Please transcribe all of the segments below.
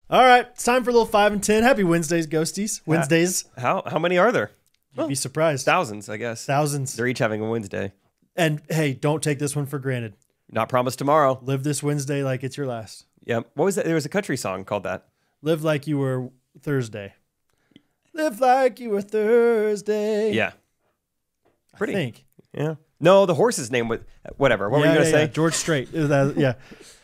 All right, it's time for a little 5 and 10. Happy Wednesdays, Ghosties. Wednesdays. How many are there? You'd be surprised. Thousands, I guess. Thousands. They're each having a Wednesday. And hey, don't take this one for granted. Not promised tomorrow. Live this Wednesday like it's your last. Yeah. What was that? There was a country song called that. Live like you were Thursday. Live like you were Thursday. Yeah. Pretty. I think. Yeah. No, the horse's name was whatever. What were you gonna say? George Strait. Yeah.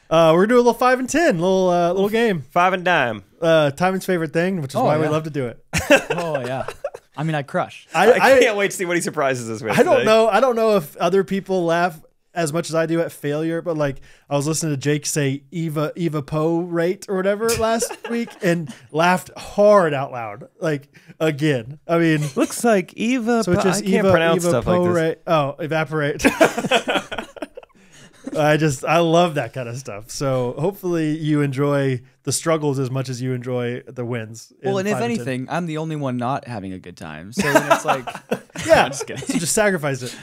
We're gonna do a little 5 and 10, little game. 5 and dime. Timon's favorite thing, which is why we love to do it. Oh yeah. I mean, I crush. I can't wait to see what he surprises us with. I don't know if other people laugh as much as I do at failure, but like I was listening to Jake say Eva Poe rate or whatever last week and laughed hard out loud. Like again. I mean, looks like Eva. So it's just I can't pronounce stuff like this. Rate. Oh, evaporate. I love that kind of stuff. So hopefully you enjoy the struggles as much as you enjoy the wins. Well, and if anything, I'm the only one not having a good time. So then it's like, yeah, I'm just kidding. So just sacrifice it.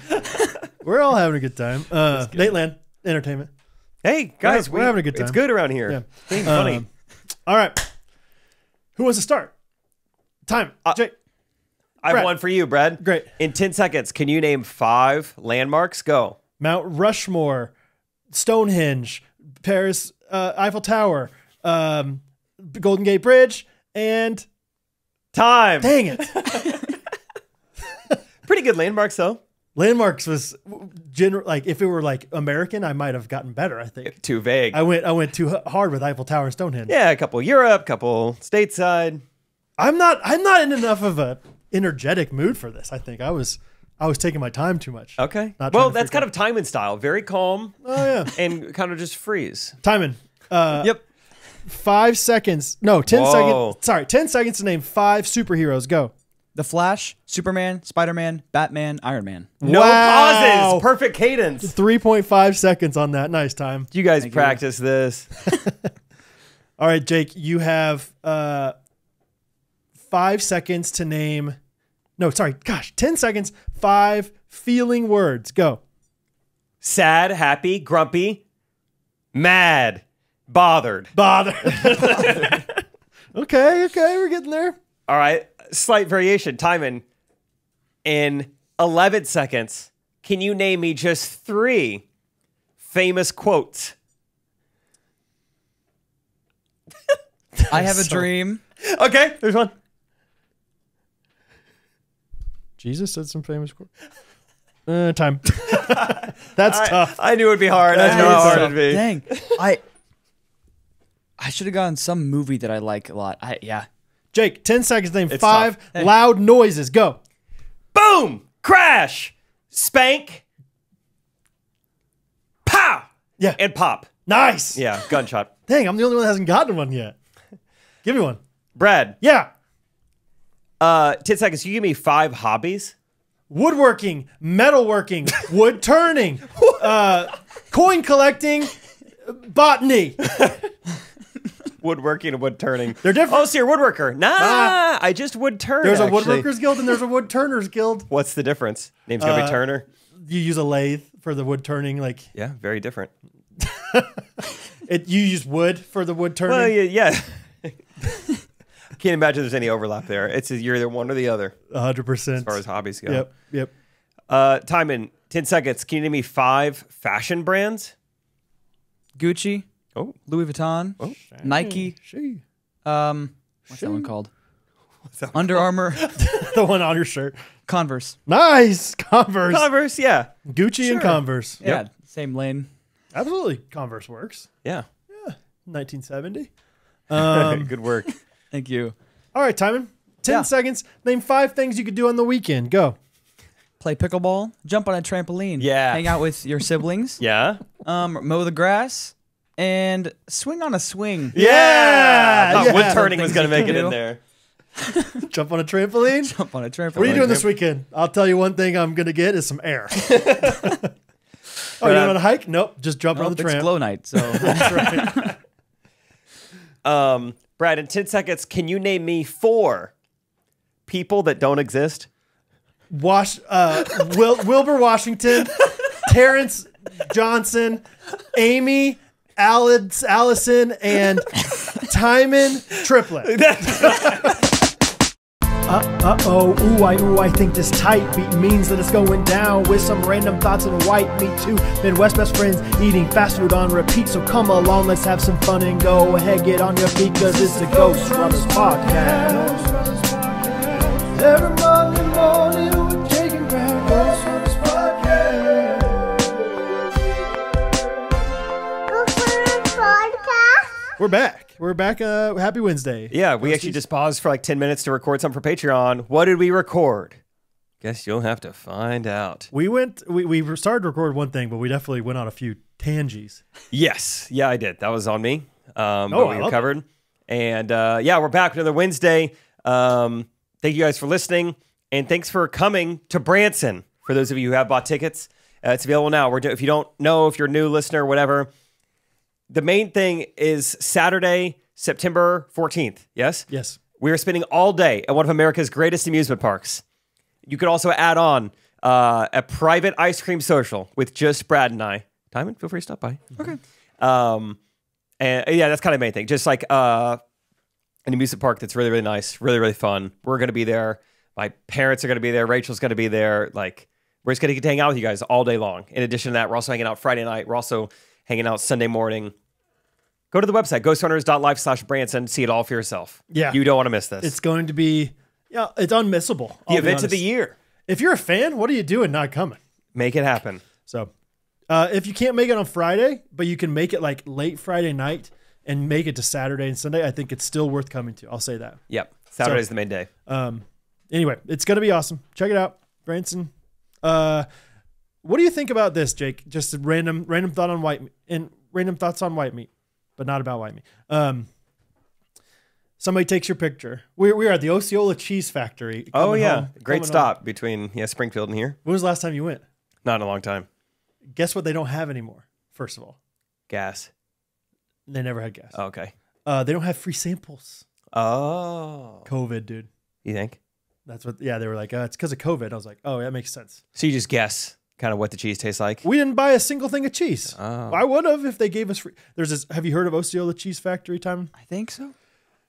We're all having a good time. Nateland Entertainment. Hey guys, we're having a good time. It's good around here. Yeah. Being funny. All right. Who wants to start? Time. Jake. I have one for you, Brad. Great. In 10 seconds, can you name 5 landmarks? Go. Mount Rushmore, Stonehenge, Paris, Eiffel Tower, Golden Gate Bridge, and time. Dang it. Pretty good landmarks, though. Landmarks was like if it were like American, I might have gotten better. I think too vague. I went too hard with Eiffel Tower and Stonehenge. Yeah, a couple Europe, couple stateside. I'm not in enough of a energetic mood for this. I think I was taking my time too much. Okay. Well, that's kind of Timon style. Very calm. Oh yeah. And kind of just freeze. Timon. Yep. 5 seconds. No, 10 seconds. Sorry, 10 seconds to name 5 superheroes. Go. The Flash, Superman, Spider-Man, Batman, Iron Man. No pauses. Perfect cadence. 3.5 seconds on that. Nice time. You guys practice this. All right, Jake, you have 5 seconds to name. No, sorry. Gosh, 10 seconds. 5 feeling words. Go. Sad, happy, grumpy, mad, bothered. Okay, we're getting there. All right. Slight variation. Timon, in 11 seconds, can you name me just 3 famous quotes? I have a dream. Okay, there's one. Jesus said some famous quote. Time. That's tough. I knew it'd be hard. I knew how hard it'd be. Dang. I should have gotten some movie that I like a lot. Yeah. Jake, 10 seconds to name It's 5 tough. loud noises. Go. Boom! Crash! Spank! Pow! Yeah. And pop. Nice. Yeah, gunshot. Dang, I'm the only one that hasn't gotten one yet. Give me one. Brad. Yeah. 10 seconds. You give me 5 hobbies? Woodworking, metalworking, wood turning, coin collecting, botany. Woodworking and wood turning. They're different. Oh, so you're a woodworker. Nah, I just wood turn. There's actually. a woodworkers guild and there's a wood turners guild. What's the difference? Name's gonna be Turner. You use a lathe for the wood turning, like Yeah, very different. you use wood for the wood turning. Well, yeah. Can't imagine there's any overlap there. You're either one or the other 100%. as far as hobbies go. Yep. Time in 10 seconds. Can you name me 5 fashion brands? Gucci. Oh. Louis Vuitton. Oh. Nike. What's that one called? Under Armour. The one on your shirt. Converse. Nice. Converse. Converse, yeah. Gucci and Converse. Yeah, same lane. Absolutely. Converse works. Yeah. 1970. Good work. Thank you. All right, Timon. 10 seconds. Name 5 things you could do on the weekend. Go. Play pickleball. Jump on a trampoline. Yeah. Hang out with your siblings. Yeah. Mow the grass. And swing on a swing. Yeah. I thought wood Some turning was things going to you make can it in do. there. Jump on a trampoline. Jump on a trampoline. What are you doing this weekend? I'll tell you one thing I'm going to get is some air. Oh, you want to hike? Nope. Just jump on the tramp. It's glow night, so. That's right. Brad, in 10 seconds, can you name me 4 people that don't exist? Wilbur Washington, Terrence Johnson, Amy, Allison, and Timon triplet. I think this tight beat means that it's going down with some random thoughts and white meat too. Midwest best friends eating fast food on repeat. So come along, let's have some fun and go ahead, get on your feet, cause it's the Ghostrunners podcast. Every Monday morning with Jake and Brad, Ghostrunners podcast. We're back. We're back. Happy Wednesday. Yeah, we actually just paused for like 10 minutes to record something for Patreon. What did we record? Guess you'll have to find out. We started to record one thing, but we definitely went on a few tangies. Yes. Yeah, I did. That was on me. But we recovered. It. And yeah, we're back another Wednesday. Thank you guys for listening. And thanks for coming to Branson. For those of you who have bought tickets, it's available now. If you don't know, if you're a new listener or whatever, the main thing is Saturday, September 14th. Yes? Yes. We are spending all day at one of America's greatest amusement parks. You could also add on a private ice cream social with just Brad and I. Timon, feel free to stop by. Okay. And yeah, that's kind of the main thing. Just like an amusement park that's really, really nice, really, really fun. We're going to be there. My parents are going to be there. Rachel's going to be there. Like, we're just going to get to hang out with you guys all day long. In addition to that, we're also hanging out Friday night. We're also hanging out Sunday morning. Go to the website, ghostrunners.life/Branson. See it all for yourself. Yeah. You don't want to miss this. It's going to be, it's unmissable. The event of the year. If you're a fan, what are you doing not coming? Make it happen. So if you can't make it on Friday, but you can make it like late Friday night and make it to Saturday and Sunday, I think it's still worth coming to. I'll say that. Yep. Saturday's the main day. Anyway, it's going to be awesome. Check it out. Branson. What do you think about this, Jake? Just a random thought on white meat and random thoughts on white meat. But not about white meat. Somebody takes your picture. We are at the Osceola Cheese Factory. Oh, yeah. Great stop between Springfield and here. When was the last time you went? Not in a long time. Guess what they don't have anymore, first of all? Gas. They never had gas. Oh, okay. They don't have free samples. Oh. COVID, dude. You think? That's what, yeah, they were like, it's because of COVID. I was like, oh, that makes sense. So you just guess kind of what the cheese tastes like? We didn't buy a single thing of cheese. Oh. I would have if they gave us free. There's this. Have you heard of Osceola Cheese Factory, Timon? I think so.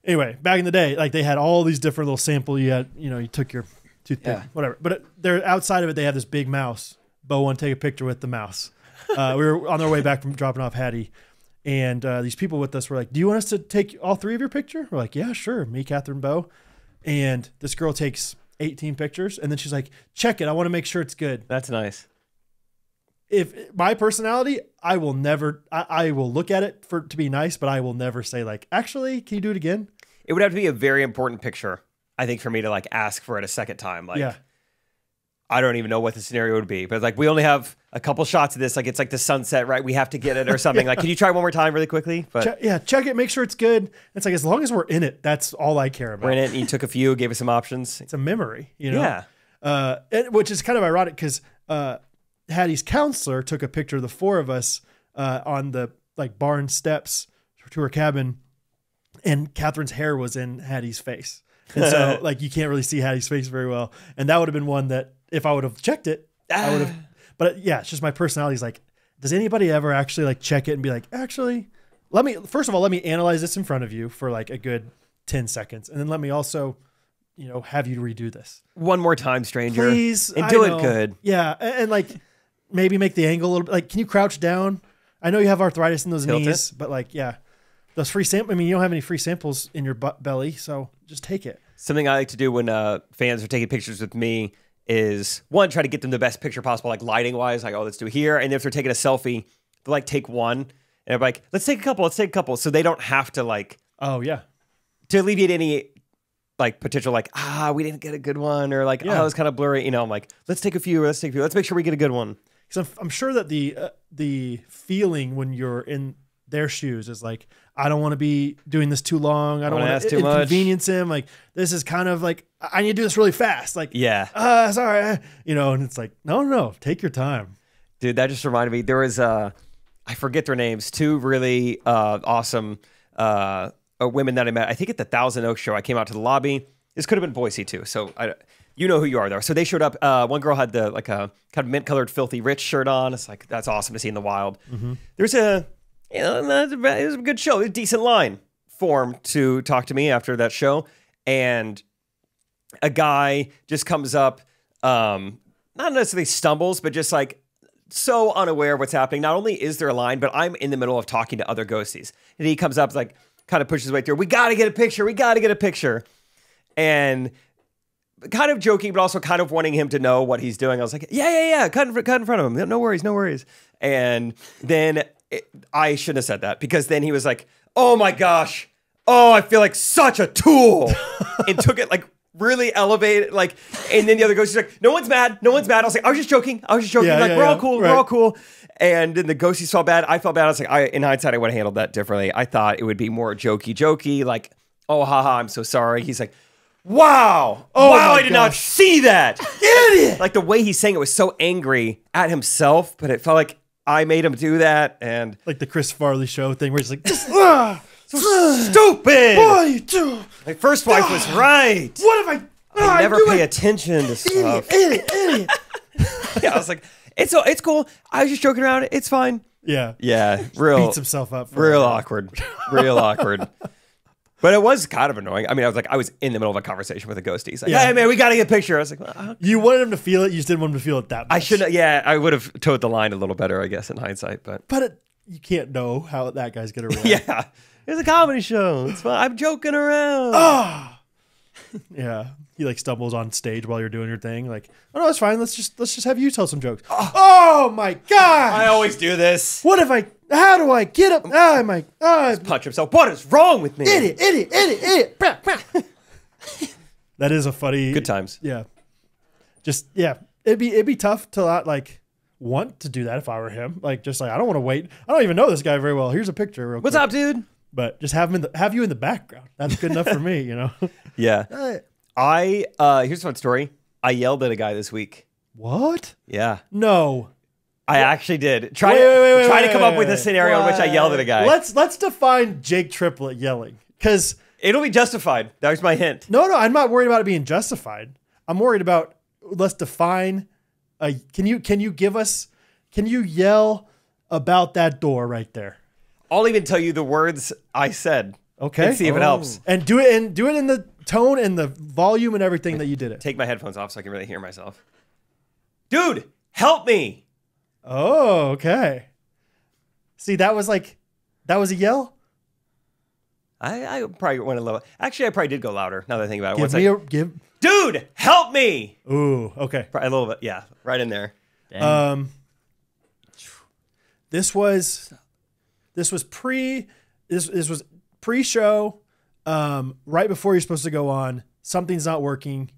Anyway, back in the day, like they had all these different little sample. You had, you took your toothpick, whatever. But they're outside of it. They have this big mouse. Bo wanted to take a picture with the mouse. We were on our way back from dropping off Hattie, and these people with us were like, "Do you want us to take all three of your picture?" We're like, "Yeah, sure." Me, Catherine, Bo, and this girl takes 18 pictures, and then she's like, "Check it. I want to make sure it's good." That's nice. If my personality, I will never, I will look at it to be nice, but I will never say like, actually, can you do it again? It would have to be a very important picture, I think, for me to like ask for it a second time. Like, yeah. I don't even know what the scenario would be, but like we only have a couple shots of this. Like it's like the sunset, right? We have to get it or something. Like, can you try one more time really quickly? But check it, make sure it's good. It's like, as long as we're in it, that's all I care about. We're in it, and you took a few, gave us some options. It's a memory, Yeah. Which is kind of ironic because, Hattie's counselor took a picture of the four of us on the like barn steps to her cabin, and Catherine's hair was in Hattie's face, and so like you can't really see Hattie's face very well. And that would have been one that if I would have checked it, I would have. But yeah, it's just my personality is like, does anybody ever actually like check it and be like, actually, let me analyze this in front of you for like a good 10 seconds, and then let me also, have you redo this one more time, stranger, please, and do it good. Yeah, and like. Maybe make the angle a little bit. Like, can you crouch down? I know you have arthritis in those knees, but like, yeah, those free samples. I mean, you don't have any free samples in your belly, so just take it. Something I like to do when fans are taking pictures with me is one, try to get them the best picture possible, like lighting wise. Like, oh, let's do it here. And if they're taking a selfie, they'll like take one, and they're like, let's take a couple, so they don't have to like. Oh yeah. To alleviate any like potential like we didn't get a good one, or like it's kind of blurry. I'm like, let's take a few. Let's make sure we get a good one. Because I'm sure that the feeling when you're in their shoes is like, I don't want to be doing this too long. I don't want to inconvenience him. Like, this is kind of like, I need to do this really fast. Like, sorry. And it's like, no, take your time. Dude, that just reminded me. There was, I forget their names, two really awesome women that I met. I think at the Thousand Oaks show, I came out to the lobby. This could have been Boise too. So you know who you are there. So they showed up. One girl had the like a kind of mint colored Filthy Rich shirt on. It's like, that's awesome to see in the wild. Mm-hmm. There's it was a good show. It was a decent line. form to talk to me after that show, and a guy just comes up, not necessarily stumbles, but just like so unaware of what's happening. Not only is there a line, but I'm in the middle of talking to other ghosties, and he comes up like kind of pushes his way through. We got to get a picture. We got to get a picture, and kind of joking, but also kind of wanting him to know what he's doing. I was like, yeah, cut in front of him. No worries. And then I shouldn't have said that, because then he was like, oh my gosh, oh, I feel like such a tool, and took it like really elevated, like, and then the other ghost is like, no one's mad. I was like, I was just joking. Yeah, like, we're all cool. right. We're all cool. And then the ghosties felt bad. I felt bad. I was like, in hindsight, I would have handled that differently. I thought it would be more jokey, like, oh, haha, I'm so sorry. He's like, wow. Oh, wow, I did not see that. Idiot. Like the way he's saying it was so angry at himself, but it felt like I made him do that. And like the Chris Farley show thing where he's like, so stupid. Boy, you do. My first wife was right. What have I never pay attention to stuff. Idiot. Yeah, I was like, it's cool. I was just joking around. It's fine. Yeah. Real Beats himself up. Real awkward. But it was kind of annoying. I mean, I was in the middle of a conversation with a ghostie. He's like, hey man, we got to get a picture. I was like, well, you wanted him to feel it. You just didn't want him to feel it that much. I shouldn't. Yeah, I would have towed the line a little better, I guess, in hindsight. But you can't know how that guy's gonna react. Yeah, it's a comedy show. It's fun. I'm joking around. Yeah, he like stumbles on stage while you're doing your thing. Like, oh no, it's fine. Let's just have you tell some jokes. Oh my god! I always do this. What if I? How do I get up? Just punch himself. What is wrong with me? Idiot! That is a funny. Good times. Yeah. It'd be tough to not like want to do that if I were him. Like, just like, I don't want to wait. I don't even know this guy very well. Here's a picture. Real What's quick. up, dude? But just have you in the background. That's good enough for me, you know. Yeah. Here's a fun story. I yelled at a guy this week. What? Yeah. No. I actually did. Try to come up with a scenario in which I yelled at a guy. Let's define Jake Triplett yelling, because it'll be justified. That was my hint. No, I'm not worried about it being justified. I'm worried about, let's define. Can you yell about that door right there? I'll even tell you the words I said. Okay. And see if it helps. And do it in the tone and the volume and everything that you did it. Take my headphones off so I can really hear myself. Dude, help me. Oh, okay. See, that was a yell? I probably went a little. Actually, I probably did go louder now that I think about it. Dude, help me. Ooh, okay. A little bit. Yeah, right in there. Dang. This was pre-show, right before you're supposed to go on. Something's not working.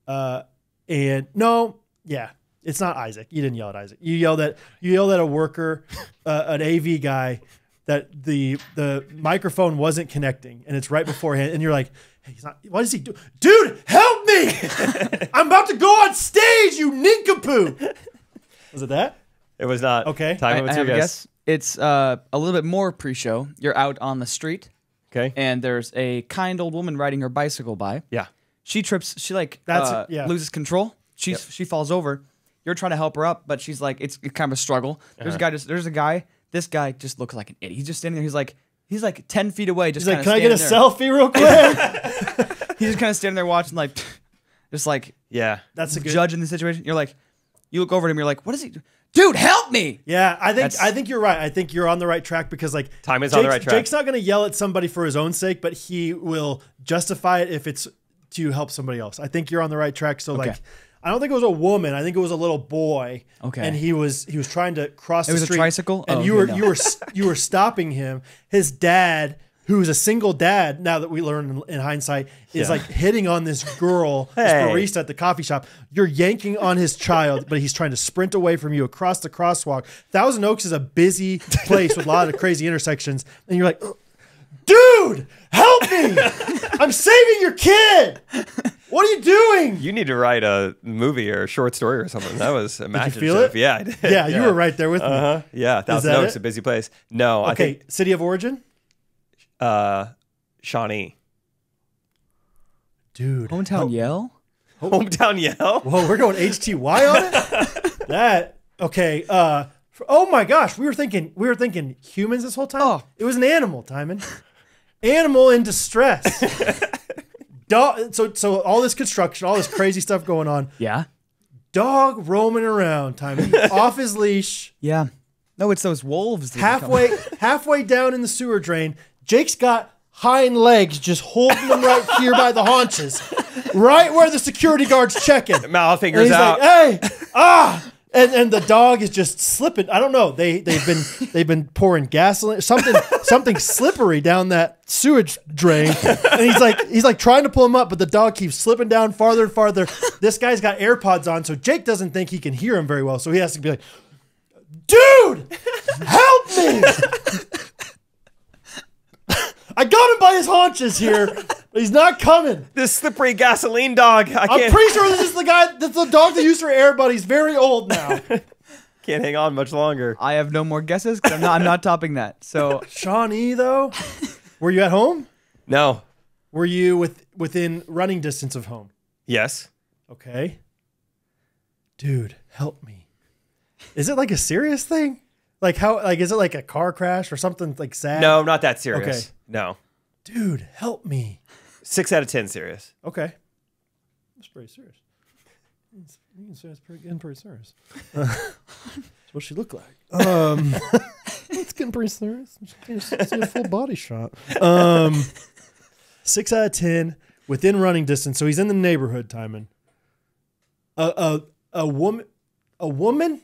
And no, yeah, it's not Isaac. You didn't yell at Isaac. You yelled at a worker, an AV guy, that the microphone wasn't connecting, and it's right beforehand, and you're like, hey, he's not. What is he do? Dude, help me! I'm about to go on stage, you nincompoop. Was it that? It was not. Okay. I have a guess. It's a little bit more pre-show. You're out on the street. Okay. And there's a kind old woman riding her bicycle by. Yeah. She trips. She loses control. She falls over. You're trying to help her up, but she's like, it's kind of a struggle. There's a guy. This guy just looks like an idiot. He's just standing there. He's like 10 feet away. Just he's like, can I get a selfie real quick? He's just kind of standing there watching, like, just like, yeah, that's a good judge in the situation. You're like, you look over at him. You're like, what is he do? Dude, help me! Yeah, I think you're right. I think you're on the right track, because like time is on the right track. Jake's not going to yell at somebody for his own sake, but he will justify it if it's to help somebody else. I think you're on the right track. So like, I don't think it was a woman. I think it was a little boy. Okay. And he was trying to cross the street. It was a tricycle? And you were stopping him. His dad, who's a single dad, now that we learn in hindsight, is like hitting on this girl, this barista at the coffee shop. You're yanking on his child, but he's trying to sprint away from you across the crosswalk. Thousand Oaks is a busy place with a lot of crazy intersections. And you're like, dude, help me! I'm saving your kid! What are you doing? You need to write a movie or a short story or something. That was imaginative. Did you feel it? Yeah, I did. Yeah, you were right there with me. Yeah, Thousand Oaks is a busy place. No, I think city of origin? Shawnee. Dude. Hometown yell? Hometown yell? Whoa, we're going HTY on it? Oh my gosh, we were thinking humans this whole time? Oh. It was an animal, Timon. Animal in distress. Dog. So all this construction, all this crazy stuff going on. Yeah. Dog roaming around, Timon, off his leash. Yeah. No, it's those wolves. Halfway down in the sewer drain, Jake's got hind legs just holding him right here by the haunches, right where the security guard's checking. Mouth fingers out. Like, hey, and the dog is just slipping. I don't know. They've been pouring gasoline, something slippery down that sewage drain, and he's like trying to pull him up, but the dog keeps slipping down farther and farther. This guy's got AirPods on, so Jake doesn't think he can hear him very well, so he has to be like, "Dude, help me!" I got him by his haunches here. He's not coming. This slippery gasoline dog. I'm pretty sure this is the guy. That's the dog they used for air, but he's very old now. Can't hang on much longer. I have no more guesses because I'm not topping that. So Shawnee, though, were you at home? No. Were you within running distance of home? Yes. Okay. Dude, help me. Is it like a serious thing? Like how? Like is it like a car crash or something like sad? No, not that serious. Okay. No. Dude, help me. 6 out of 10 serious. Okay. That's pretty serious. You can say it's pretty serious. That's what she looked like. It's getting pretty serious. You see a full body shot. 6 out of 10 within running distance. So he's in the neighborhood, Timon. A woman.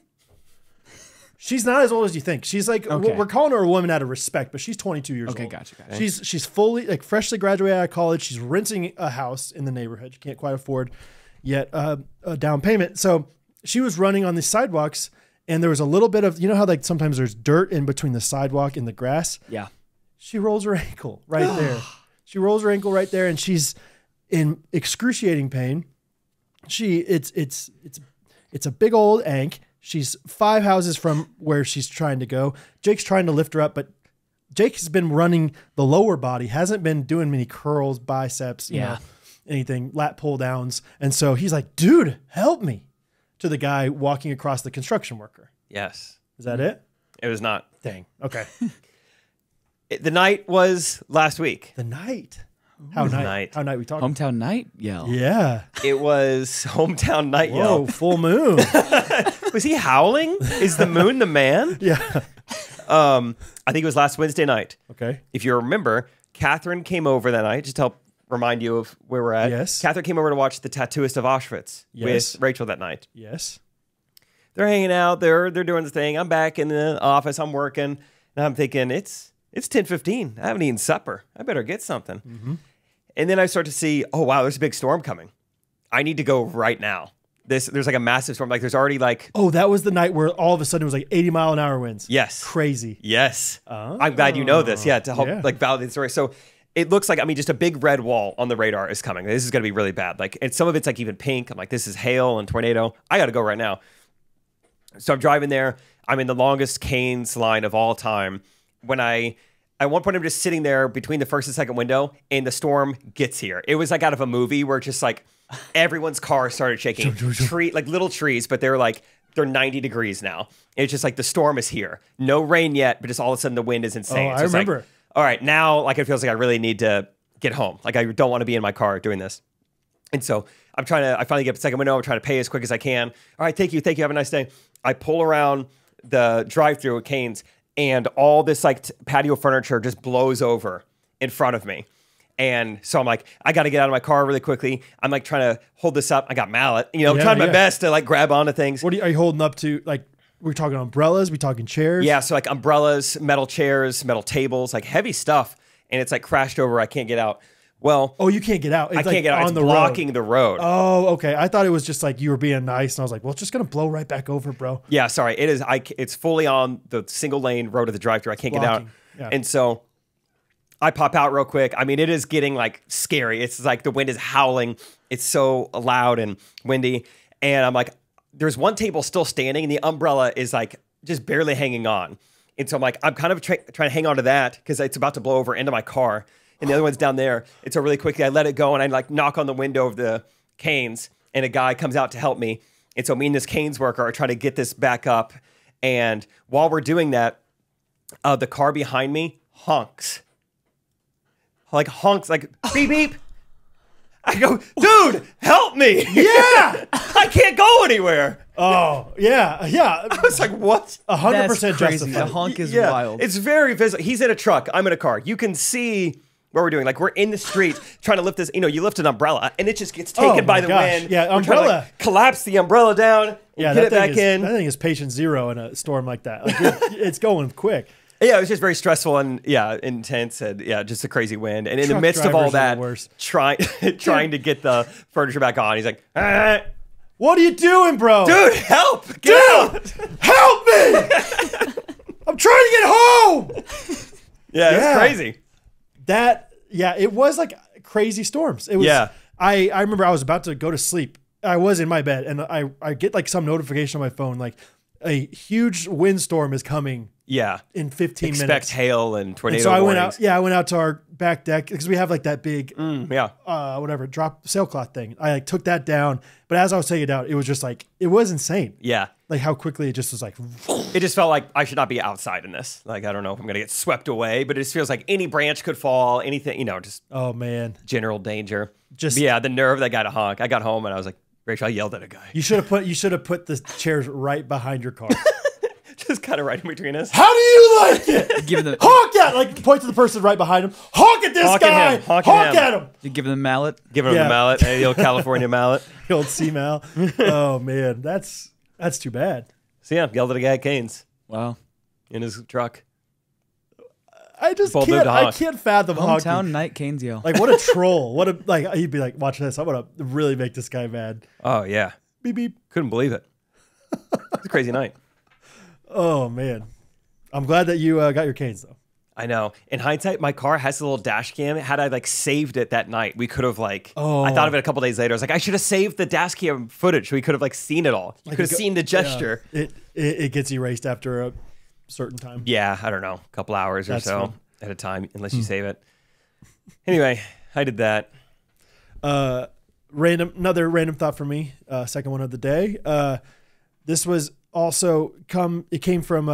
She's not as old as you think. She's like, okay. We're calling her a woman out of respect, but she's 22 years old. Okay, gotcha. She's fully, like, freshly graduated out of college. She's renting a house in the neighborhood. She can't quite afford yet a down payment. So she was running on the sidewalks, and there was a little bit of, you know how like sometimes there's dirt in between the sidewalk and the grass? Yeah. She rolls her ankle right there. She rolls her ankle right there, and she's in excruciating pain. It's a big old ankh. She's 5 houses from where she's trying to go. Jake's trying to lift her up, but Jake has been running the lower body, hasn't been doing many curls, biceps, you know, anything, lat pull downs. And so he's like, dude, help me, to the guy walking across the construction worker. Yes. Is that it? It was not. Dang. Okay. The night was last week. The night. How night? How night we talking? Hometown night yell. Yeah. It was hometown night Whoa, yell. full moon. Was he howling? Is the moon the man? Yeah. I think it was last Wednesday night. Okay. If you remember, Catherine came over that night, just to help remind you of where we're at. Yes. Catherine came over to watch The Tattooist of Auschwitz Yes. with Rachel that night. Yes. They're hanging out. They're doing the thing. I'm back in the office. I'm working. And I'm thinking, it's 10:15. I haven't eaten supper. I better get something. Mm-hmm. And then I start to see, oh, wow, there's a big storm coming. I need to go right now. There's like a massive storm. Like there's already like... Oh, that was the night where all of a sudden it was like 80-mile-an-hour winds. Yes. Crazy. Yes. Oh. I'm glad you know this. Yeah, to help like validate the story. So it looks like, I mean, just a big red wall on the radar is coming. This is going to be really bad. Like, and some of it's like even pink. I'm like, this is hail and tornado. I got to go right now. So I'm driving there. I'm in the longest Canes line of all time. When at one point, I'm just sitting there between the first and second window, and the storm gets here. It was like out of a movie where just like everyone's car started shaking. Like little trees, but they're 90 degrees now. It's just like the storm is here. No rain yet, but just all of a sudden the wind is insane. Oh, so I remember. Like, all right, now like it feels like I really need to get home. Like I don't want to be in my car doing this. And so I finally get to the second window. I'm trying to pay as quick as I can. All right, thank you. Have a nice day. I pull around the drive-thru at Canes, and all this like patio furniture just blows over in front of me. And so I'm like, I got to get out of my car really quickly. I'm like trying to hold this up. I got mallet, trying my best to like grab onto things. What are you holding up to? Like, we're talking umbrellas? We talking chairs? Yeah, so like umbrellas, metal chairs, metal tables, like heavy stuff. And it's like crashed over. I can't get out. Well, you can't get out. I can't get out. It's blocking the road. Oh, okay. I thought it was just like you were being nice, and I was like, well, it's just gonna blow right back over, bro. Yeah, sorry. It is. It's fully on the single lane road of the drive-thru. I can't get out. Yeah. And so I pop out real quick. I mean, it is getting like scary. It's like the wind is howling. It's so loud and windy. And I'm like, there's one table still standing, and the umbrella is like just barely hanging on. And so I'm like, I'm kind of trying to hang on to that because it's about to blow over into my car. And the other one's down there. And so really quickly, I let it go, and I like knock on the window of the Canes, and a guy comes out to help me. And so me and this Canes worker are trying to get this back up. And while we're doing that, the car behind me honks. like honks, like beep beep. I go, dude, help me! Yeah, I can't go anywhere. Oh yeah. I was like, what? 100% crazy. The honk is wild. It's very visible. He's in a truck. I'm in a car. You can see what we're doing. Like, we're in the street trying to lift this. You know, you lift an umbrella and it just gets taken by the wind. Yeah, we're umbrella. trying to, like, collapse the umbrella down. And get it back in. That thing is patient zero in a storm like that. Like it's going quick. Yeah, it was just very stressful and intense and just a crazy wind. And in the midst of all that, trying to get the furniture back on, he's like, what are you doing, bro? Dude, help! Get out! Help me! I'm trying to get home. Yeah, it's crazy. It was like crazy storms. It was. Yeah. I remember I was about to go to sleep. I was in my bed and I get like some notification on my phone like a huge windstorm is coming. Yeah. In 15 minutes. Expect hail and tornado so warnings. I went out to our back deck because we have like that big drop sailcloth thing. I like took that down, but as I was taking it out, it was just like it was insane. Yeah. Like how quickly it just was like it just felt like I should not be outside in this. Like I don't know if I'm gonna get swept away, but it just feels like any branch could fall, anything, just oh man. General danger. The nerve of that guy to honk. I got home and I was like, Rachel, I yelled at a guy. You should have put the chairs right behind your car. Just kind of right in between us. How do you like it? Honk at, like point to the person right behind him. Honk at this guy. Honk at him. You give him the mallet. Give him the mallet. The old California mallet. The old C-mal. Oh man, that's too bad. So yeah, yelled at a guy at Cane's. Wow. In his truck. I just can't fathom hometown night Cane's yell. Like what a troll. He'd be like, watch this. I'm gonna really make this guy mad. Oh yeah. Beep beep. Couldn't believe it. It's a crazy night. Oh man, I'm glad that you got your Canes though. I know. In hindsight, my car has a little dash cam. Had I like saved it that night, we could have I thought of it a couple days later. I was like, I should have saved the dash cam footage. We could have like seen it all. You could have seen the gesture. Yeah. It gets erased after a certain time. Yeah, I don't know, a couple hours or so at a time, unless you save it. Anyway, I did that. Another random thought for me. Second one of the day. This was also came from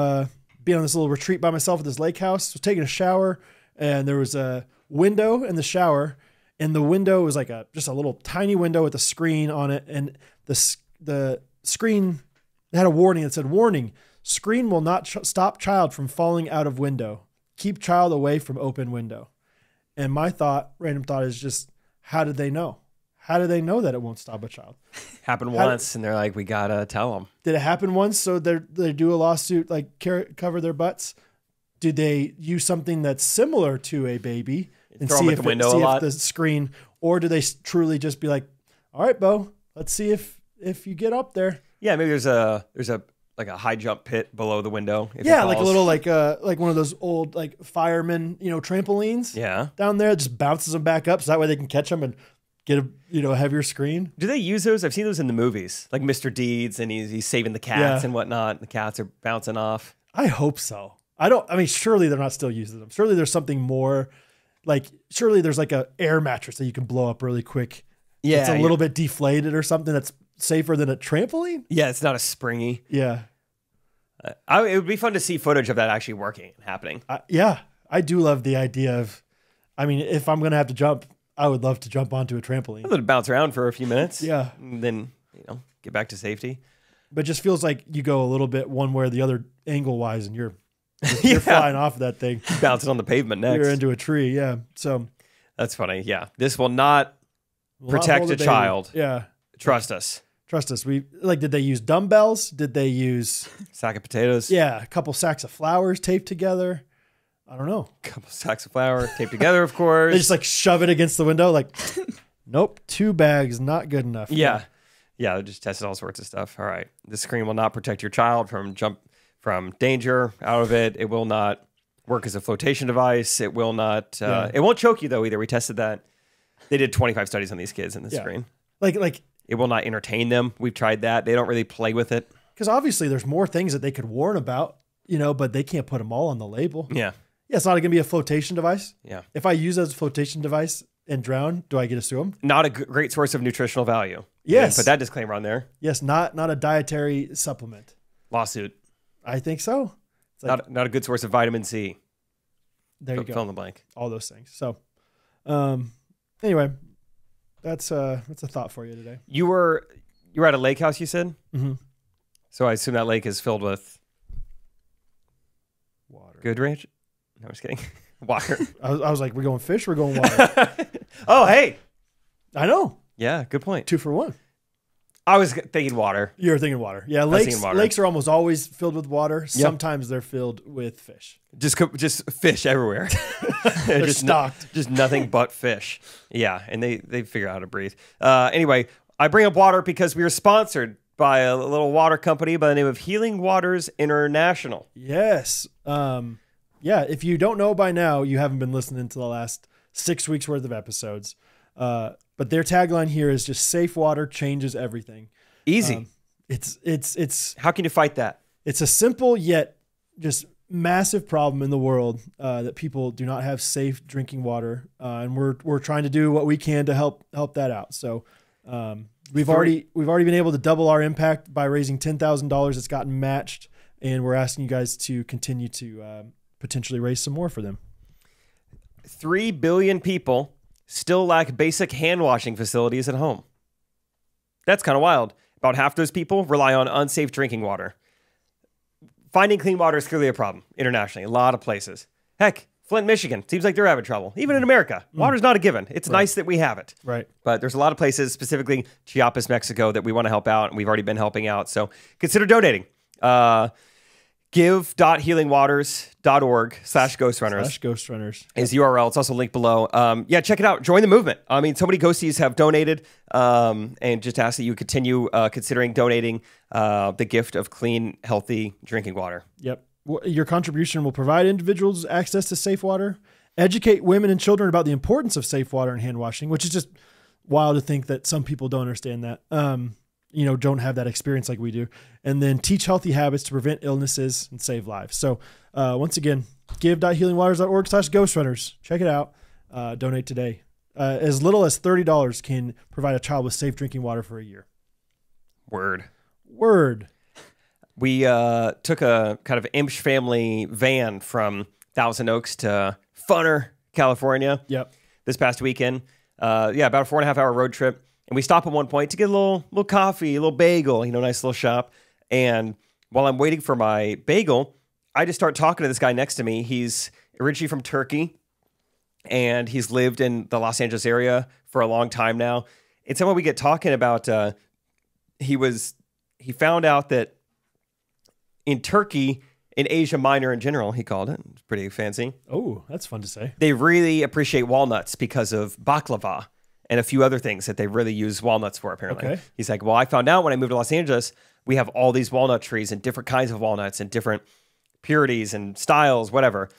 being on this little retreat by myself at this lake house. I was taking a shower and there was a window in the shower and the window was like just a little tiny window with a screen on it. And the screen had a warning that said, warning, screen will not stop child from falling out of window. Keep child away from open window. And my random thought is just, how did they know? How do they know that it won't stop a child? Happened once, and they're like, we gotta tell them. Did it happen once? So they do a lawsuit, like cover their butts. Did they use something that's similar to a baby and see if the screen, or do they truly just be like, all right, Bo, let's see if you get up there? Yeah, maybe there's a high jump pit below the window. Yeah, like a little like one of those old like firemen trampolines. Yeah, down there, it just bounces them back up so that way they can catch them and get a heavier screen. Do they use those? I've seen those in the movies, like Mr. Deeds, and he's saving the cats and whatnot. The cats are bouncing off. I hope so. Surely they're not still using them. Surely there's something more, like surely there's like a air mattress that you can blow up really quick. Yeah, it's a little bit deflated or something that's safer than a trampoline. Yeah, it's not as springy. Yeah, it would be fun to see footage of that actually working and happening. Yeah, I do love the idea of. I mean, if I'm gonna have to jump, I would love to jump onto a trampoline. Let it bounce around for a few minutes. Yeah. And then, get back to safety. But it just feels like you go a little bit one way or the other angle-wise, and you're flying off of that thing. Bouncing on the pavement next. You're into a tree, yeah. So that's funny, yeah. This will not protect a child. Yeah. Trust us. Trust us. Did they use dumbbells? Did they use... sack of potatoes? Yeah, a couple sacks of flowers taped together. I don't know. A couple sacks of flour taped together, of course. They just like shove it against the window. Like, nope, 2 bags, not good enough. Yeah. Yeah, they just tested all sorts of stuff. All right. The screen will not protect your child from danger out of it. It will not work as a flotation device. It will not, it won't choke you though either. We tested that. They did 25 studies on these kids in the screen. Like it will not entertain them. We've tried that. They don't really play with it. Because obviously there's more things that they could warn about, but they can't put them all on the label. Yeah. Yeah, it's not going to be a flotation device. Yeah. If I use it as a flotation device and drown, do I get to sue them? Not a great source of nutritional value. Yes. Put that disclaimer on there. Yes, not a dietary supplement. Lawsuit. I think so. It's like, not a good source of vitamin C. There you go. Fill in the blank. All those things. So Anyway, that's a thought for you today. You were at a lake house, you said? Mm-hmm. So I assume that lake is filled with water. Good Ranch? No, I'm just kidding. Water. I was like, we're going fish, we're going water. Oh, hey. I know. Yeah, good point. 2 for 1. I was thinking water. You were thinking water. Yeah, lakes are almost always filled with water. Yep. Sometimes they're filled with fish. Just fish everywhere. They're just stocked. Just nothing but fish. Yeah, and they figure out how to breathe. Anyway, I bring up water because we are sponsored by a little water company by the name of Healing Waters International. Yes. Yeah, if you don't know by now, you haven't been listening to the last 6 weeks worth of episodes. But their tagline here is just safe water changes everything. Easy. It's how can you fight that? It's a simple yet just massive problem in the world that people do not have safe drinking water, and we're trying to do what we can to help that out. So we've already been able to double our impact by raising $10,000. It's gotten matched, and we're asking you guys to continue to potentially raise some more for them. 3 billion people still lack basic hand washing facilities at home. That's kind of wild. About half those people rely on unsafe drinking water. Finding clean water is clearly a problem internationally, a lot of places. Heck, Flint, Michigan, seems like they're having trouble. Even in America, water's not a given. It's nice that we have it. Right. But there's a lot of places, specifically Chiapas, Mexico, that we want to help out, and we've already been helping out. So consider donating. Give.healingwaters.org/Ghostrunners. /Ghostrunners. Is the URL. It's also linked below. Yeah, check it out. Join the movement. I mean, so many ghosties have donated, and just ask that you continue considering donating the gift of clean, healthy drinking water. Yep. Your contribution will provide individuals access to safe water, educate women and children about the importance of safe water and hand washing, which is just wild to think that some people don't understand that. Don't have that experience like we do, and then teach healthy habits to prevent illnesses and save lives. So once again, give.healingwaters.org/Ghostrunners. Check it out. Donate today. As little as $30 can provide a child with safe drinking water for a year. Word. We took a kind of Imsh family van from Thousand Oaks to Funner, California. Yep. This past weekend. About a 4.5-hour road trip. And we stop at one point to get a little coffee, a little bagel, nice little shop. And while I'm waiting for my bagel, I just start talking to this guy next to me. He's originally from Turkey, and he's lived in the Los Angeles area for a long time now. And somehow we get talking about, he found out that in Turkey, in Asia Minor in general, he called it. It's pretty fancy. Oh, that's fun to say. They really appreciate walnuts because of baklava and a few other things that they really use walnuts for, apparently. Okay. He's like, well, I found out when I moved to Los Angeles, we have all these walnut trees and different kinds of walnuts and different purities and styles, whatever.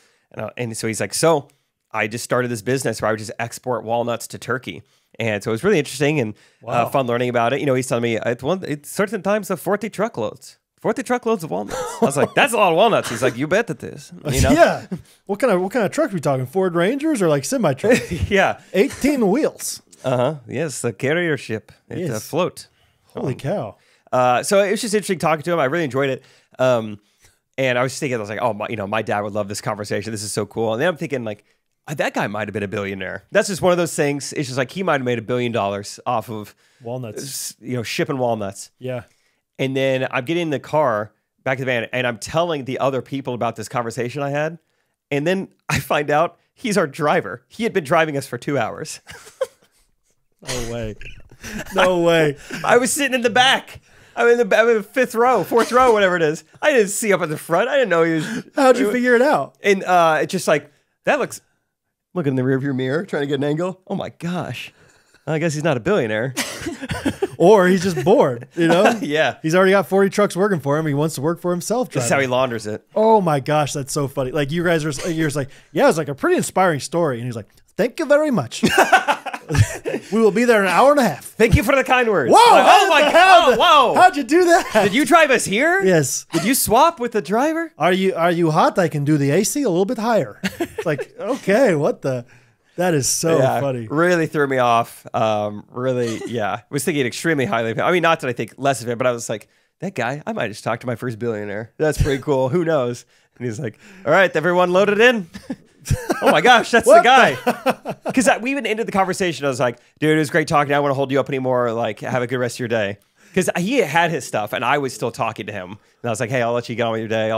And so he's like, so I just started this business where I would just export walnuts to Turkey. And so it was really interesting and fun learning about it. He's telling me it's certain times of 40 truckloads. 40 truckloads of walnuts. I was like, that's a lot of walnuts. He's like, you bet it is. Yeah. What kind of truck are we talking? Ford Rangers or like semi truck? Yeah. 18 wheels. Yes, the carrier ship. It's a float. Holy cow. So it was just interesting talking to him. I really enjoyed it. And I was thinking, I was like, oh, my dad would love this conversation. This is so cool. And then I'm thinking, like, that guy might have been a billionaire. That's just one of those things. It's just like he might have made $1 billion off of walnuts, shipping walnuts. Yeah. And then I'm getting in the car back to the van, and I'm telling the other people about this conversation I had. And then I find out he's our driver. He had been driving us for 2 hours. No way. No way. I was sitting in the back. I'm in the fourth row, whatever it is. I didn't see up at the front. I didn't know he was. How'd you figure it out? And it's just like, that looks, look in the rearview mirror, trying to get an angle. Oh my gosh. I guess he's not a billionaire. Or he's just bored, Yeah. He's already got 40 trucks working for him. He wants to work for himself. That's how he launders it. Oh my gosh, that's so funny. Like you're like, yeah, it's like a pretty inspiring story. And he's like, thank you very much. We will be there in an hour and a half. Thank you for the kind words. Whoa! Like, oh my God! Whoa! How'd you do that? Did you drive us here? Yes. Did you swap with the driver? Are you hot? I can do the AC a little bit higher. It's like, okay, what the? That is so funny. Really threw me off. Really, yeah. Was thinking extremely highly of him. I mean, not that I think less of him, but I was like, that guy, I might just talk to my first billionaire. That's pretty cool. Who knows? And he's like, all right, everyone loaded in. Oh my gosh, that's the guy. Because we even ended the conversation. I was like, dude, it was great talking. I don't want to hold you up anymore. Like, have a good rest of your day. Because he had his stuff, and I was still talking to him. And I was like, hey, I'll let you get on with your day.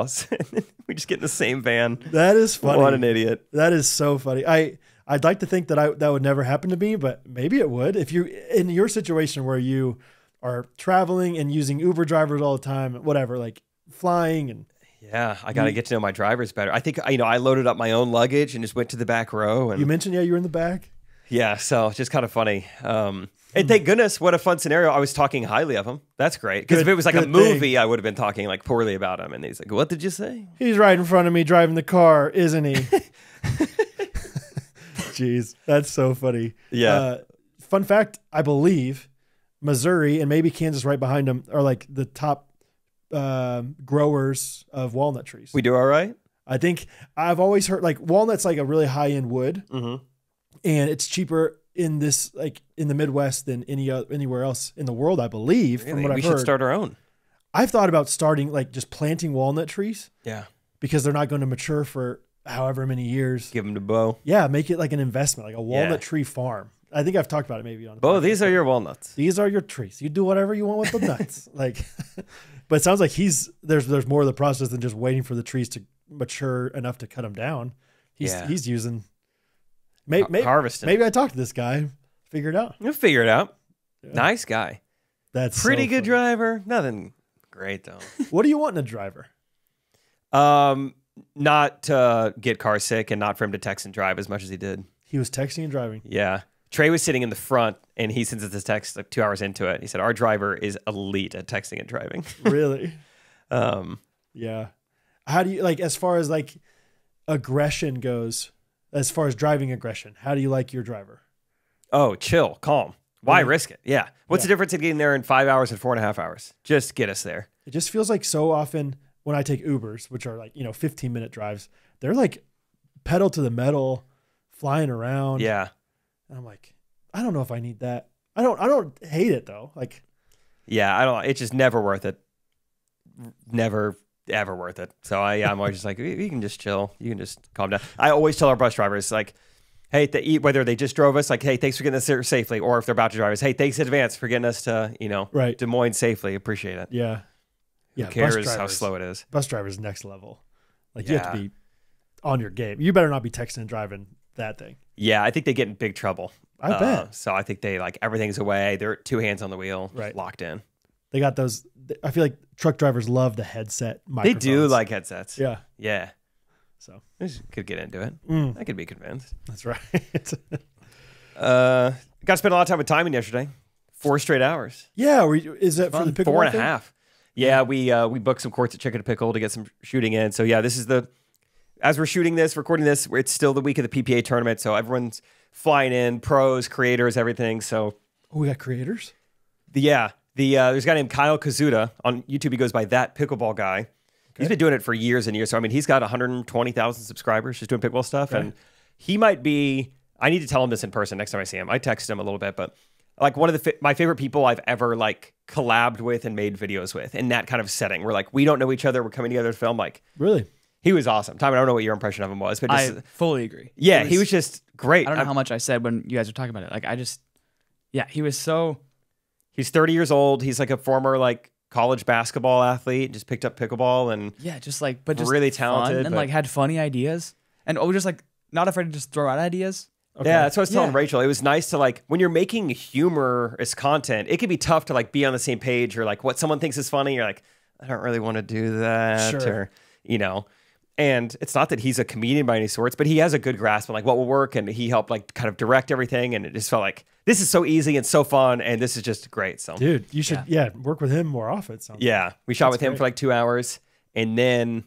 We just get in the same van. That is funny. What an idiot. That is so funny. I'd like to think that that would never happen to me, but maybe it would. If you in your situation where you are traveling and using Uber drivers all the time, whatever, like flying and yeah, I got to get to know my drivers better. I think I loaded up my own luggage and just went to the back row. And you mentioned you were in the back. Yeah, so it's just kind of funny. And thank goodness, what a fun scenario. I was talking highly of him. That's great. Because if it was like a movie, I would have been talking like poorly about him. And he's like, what did you say? He's right in front of me driving the car, isn't he? Jeez, that's so funny. Yeah. Fun fact, I believe Missouri and maybe Kansas right behind them are like the top growers of walnut trees. We do all right? I think I've always heard like walnut's like a really high-end wood. Mm-hmm. And it's cheaper in this, like in the Midwest than anywhere else in the world, I believe. Really? From what I've heard, we should start our own. I've thought about starting like just planting walnut trees. Yeah, because they're not going to mature for however many years. Give them to Bo. Yeah, make it like an investment, like a walnut tree farm. I think I've talked about it maybe on. Bo, these are your walnuts. These are your trees. You do whatever you want with the nuts. Like, but it sounds like there's more of the process than just waiting for the trees to mature enough to cut them down. He's using. Maybe harvesting. Maybe I talked to this guy, figure it out. You'll figure it out. Yeah. Nice guy. That's pretty good driver. Nothing great though. What do you want in a driver? Not to get car sick and not for him to text and drive as much as he did. He was texting and driving. Yeah. Trey was sitting in the front and he sends us this text like 2 hours into it. He said, our driver is elite at texting and driving. Really? Yeah. How do you like, as far as like aggression goes, as far as driving aggression, how do you like your driver? Oh, chill, calm. Why risk it? Yeah. What's the difference in getting there in 5 hours and 4.5 hours? Just get us there. It just feels like so often when I take Ubers, which are like, 15-minute drives, they're like pedal to the metal, flying around. Yeah. And I'm like, I don't know if I need that. I don't hate it though. Like, yeah, I don't. It's just never worth it. Never ever worth it. So I'm always just like, you can just chill. You can just calm down. I always tell our bus drivers like, hey, whether they just drove us, like, hey, thanks for getting us there safely, or if they're about to drive us, hey, thanks in advance for getting us to Des Moines safely. Appreciate it. Yeah. Who cares how slow it is? Bus drivers next level. Like you have to be on your game. You better not be texting and driving that thing. Yeah, I think they get in big trouble. I bet. So I think they like everything's away. They're 2 hands on the wheel, locked in. They got those. I feel like truck drivers love the headset microphones. They do like headsets. Yeah. Yeah. So I could get into it. I could be convinced. That's right. Got to spend a lot of time with Timon yesterday. 4 straight hours. Yeah. Is it for the pickleball 4.5. Yeah, we booked some courts at Chicken to Pickle to get some shooting in. So yeah, this is as we're shooting this, recording this, it's still the week of the PPA tournament. So everyone's flying in, pros, creators, everything. So we got creators. There's a guy named Kyle Kazuda on YouTube. He goes by That Pickleball Guy. Okay. He's been doing it for years and years. So I mean, he's got 120,000 subscribers just doing pickleball stuff, and he might be. I need to tell him this in person next time I see him. I texted him a little bit, but like one of my favorite people I've ever like collabed with and made videos with in that kind of setting. We're like, we don't know each other. We're coming together to film. Like, really? He was awesome. Tom, I don't know what your impression of him was, but I fully agree. Yeah, he was just great. I don't know how much I said when you guys were talking about it. Like, he was so. He's 30 years old. He's like a former like college basketball athlete. Just picked up pickleball and just really talented and like had funny ideas and just like not afraid to just throw out ideas. Okay. Yeah, that's what I was telling Rachel. It was nice to like when you're making humorous content, it can be tough to like be on the same page or like what someone thinks is funny. You're like, I don't really want to do that, or And it's not that he's a comedian by any sorts, but he has a good grasp on like what will work, and he helped like kind of direct everything, and it just felt like this is so easy and so fun, and this is just great. So, dude, you should work with him more often. We shot with him for like 2 hours, and then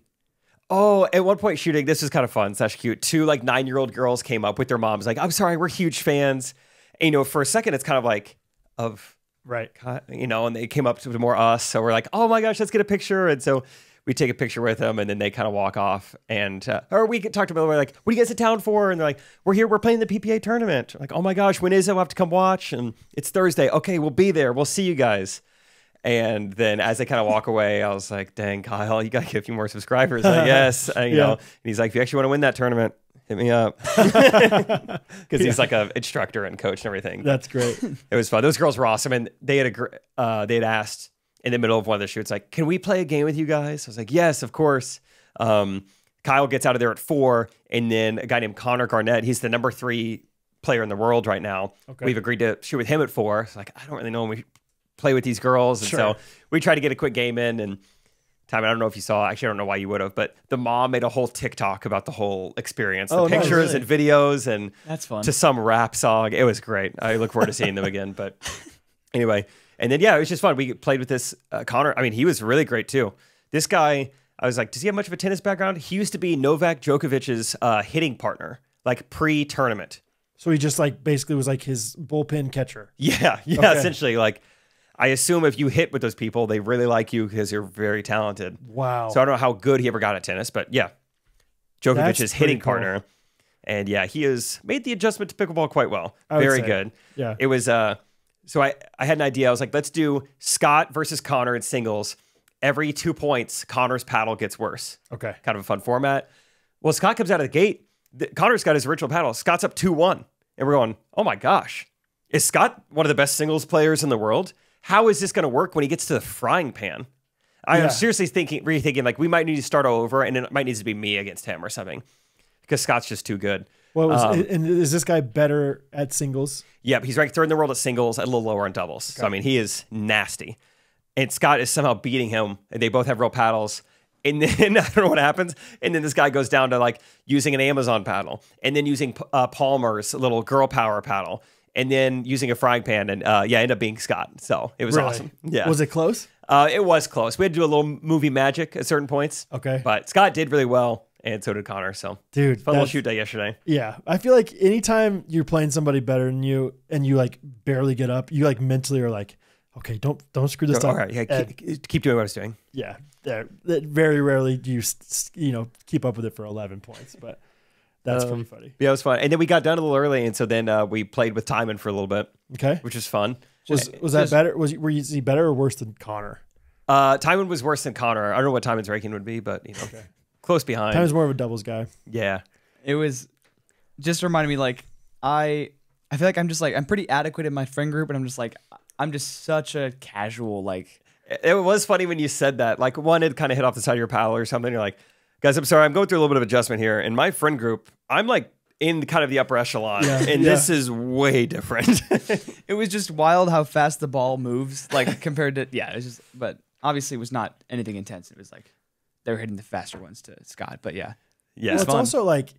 at one point shooting, this was kind of fun, such cute. 2 like 9-year-old girls came up with their moms, like, I'm sorry, we're huge fans. And, for a second, it's kind of like and they came up to more us, so we're like, oh my gosh, let's get a picture, and so. We take a picture with them, and then they kind of walk off. And or we could talk to them. We're like, "What are you guys in town for?" And they're like, "We're here. We're playing the PPA tournament." Like, "Oh my gosh, when is it? We'll have to come watch." And it's Thursday. Okay, we'll be there. We'll see you guys. And then as they kind of walk away, I was like, dang, Kyle, you got to get a few more subscribers, I guess. You know, and he's like, if you actually want to win that tournament, hit me up. Because he's like an instructor and coach and everything. That's great. It was fun. Those girls were awesome. And they had asked in the middle of one of the shoots, like, can we play a game with you guys? I was like, yes, of course. Kyle gets out of there at 4. And then a guy named Connor Garnett, he's the number 3 player in the world right now. Okay. We've agreed to shoot with him at 4. It's like, I don't really know when we play with these girls. And so we tried to get a quick game in. And Tom, I don't know if you saw, actually, I don't know why you would have, but the mom made a whole TikTok about the whole experience, the pictures and videos, and that's fun. To some rap song. It was great. I look forward to seeing them again. But anyway, and then, yeah, it was just fun. We played with this Connor. I mean, he was really great too. This guy, I was like, does he have much of a tennis background? He used to be Novak Djokovic's hitting partner, like pre-tournament. So he just like basically was like his bullpen catcher. Yeah, okay. Essentially. Like, I assume if you hit with those people, they really like you because you're very talented. Wow. So I don't know how good he ever got at tennis, but yeah, Djokovic's hitting partner. And yeah, he has made the adjustment to pickleball quite well. Very good. Yeah. It was, so I had an idea. I was like, let's do Scott versus Connor in singles. Every 2 points, Connor's paddle gets worse. Okay. Kind of a fun format. Well, Scott comes out of the gate. Connor's got his original paddle. Scott's up 2-1. And we're going, oh my gosh. Is Scott one of the best singles players in the world? How is this going to work when he gets to the frying pan? I'm seriously rethinking, like, we might need to start all over, and it might need to be me against him or something, because Scott's just too good. Well, and is this guy better at singles? Yep, he's ranked 3rd in the world at singles, a little lower in doubles. Okay. So, I mean, he is nasty. And Scott is somehow beating him, and they both have real paddles. And then, I don't know what happens, and then this guy goes down to, like, using an Amazon paddle, and then using Palmer's little girl power paddle, and then using a frying pan, and ended up being Scott. So it was awesome. Yeah. Was it close? It was close. We had to do a little movie magic at certain points. Okay. But Scott did really well, and so did Connor. So, dude, fun little shoot day yesterday. Yeah. I feel like anytime you're playing somebody better than you, and you like barely get up, you like mentally are like, okay, don't screw this up. All right. Yeah. Keep doing what I was doing. Yeah. Very rarely do you keep up with it for 11 points, but. That's pretty funny. Yeah, it was fun. And then we got done a little early, and so then we played with Timon for a little bit. Okay. Which was fun. Was that better? Was he better or worse than Connor? Timon was worse than Connor. I don't know what Timon's ranking would be, but close behind. Timon's more of a doubles guy. Yeah. It was just reminded me, like, I feel like I'm pretty adequate in my friend group, and I'm just such a casual, like. It was funny when you said that. Like, one had kind of hit off the side of your paddle or something. You're like, guys, I'm sorry, I'm going through a little bit of adjustment here. In my friend group, I'm like in kind of the upper echelon, and this is way different. It was just wild how fast the ball moves, like compared to, it was just, but obviously it was not anything intense. It was like they were hitting the faster ones to Scott, but yeah. Yeah. Well, it's also like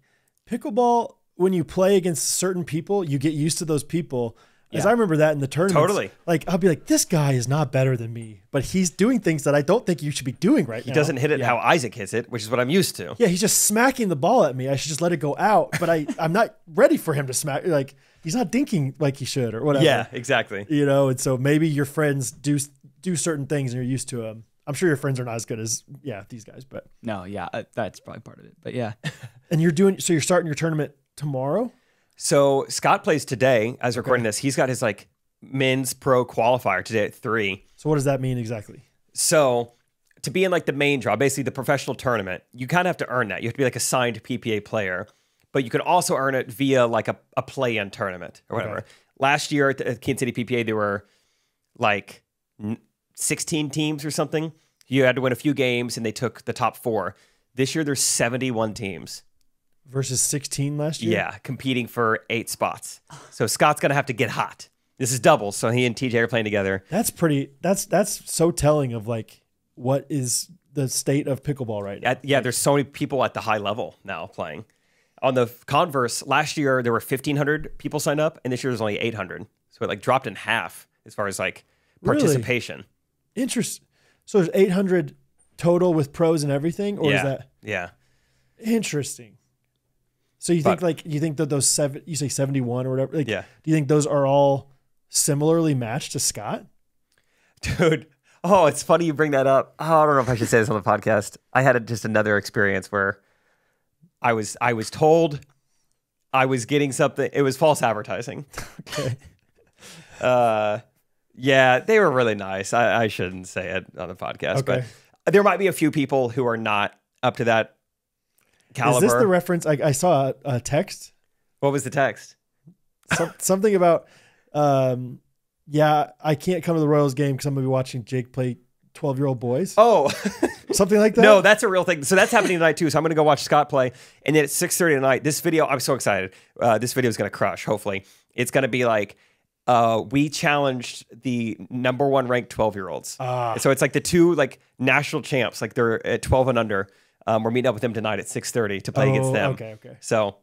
pickleball, when you play against certain people, you get used to those people. As I remember that in the tournament. Totally. Like, I'll be like, this guy is not better than me, but he's doing things that I don't think you should be doing right now. He doesn't hit it how Isaac hits it, which is what I'm used to. Yeah, he's just smacking the ball at me. I should just let it go out, but I'm not ready for him to smack. Like, he's not dinking like he should or whatever. Yeah, exactly. And so maybe your friends do certain things and you're used to them. I'm sure your friends are not as good as, these guys, but. No, that's probably part of it, but yeah. And so you're starting your tournament tomorrow? So Scott plays today as recording this. He's got his like men's pro qualifier today at 3. So what does that mean exactly? So to be in like the main draw, basically the professional tournament, you kind of have to earn that. You have to be like a signed PPA player, but you can also earn it via like a play-in tournament or whatever. Okay. Last year at the Kansas City PPA, there were like 16 teams or something. You had to win a few games and they took the top 4. This year there's 71 teams. Versus 16 last year? Yeah, competing for 8 spots. So Scott's going to have to get hot. This is doubles, so he and TJ are playing together. That's so telling of like what is the state of pickleball right now. There's so many people at the high level now playing. On the converse, last year there were 1,500 people signed up, and this year there's only 800. So it like dropped in half as far as like participation. Really? Interesting. So there's 800 total with pros and everything, or is that? Yeah. Interesting. So you think that those 71 or whatever? Like, do you think those are all similarly matched to Scott? Dude, it's funny you bring that up. I don't know if I should say this on the podcast. I had just another experience where I was told I was getting something. It was false advertising. Okay. Yeah, they were really nice. I shouldn't say it on the podcast, but there might be a few people who are not up to that caliber. Is this the reference? I saw a text. What was the text? Something about, I can't come to the Royals game because I'm going to be watching Jake play 12-year-old boys. Oh. Something like that? No, that's a real thing. So that's happening tonight too. So I'm going to go watch Scott play. And then at 6:30 tonight, this video, I'm so excited. This video is going to crush, hopefully. It's going to be like, we challenged the #1 ranked 12-year-olds. So it's like the two like national champs, like they're at 12 and under. We're meeting up with them tonight at 6:30 to play against them. Okay. So,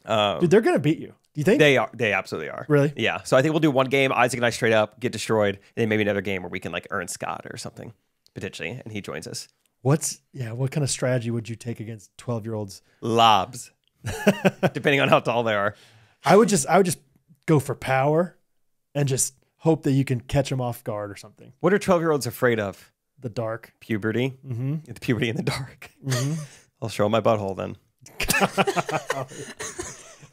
dude, they're going to beat you. Do you think? They are. They absolutely are. Really? Yeah. So I think we'll do one game. Isaac and I straight up get destroyed, and then maybe another game where we can like earn Scott or something potentially, and he joins us. What kind of strategy would you take against 12-year-olds? Lobs, depending on how tall they are. I would just go for power, and just hope that you can catch them off guard or something. What are 12-year-olds afraid of? The dark. Puberty. Mm-hmm. The puberty in the dark. Mm-hmm. I'll show my butthole then.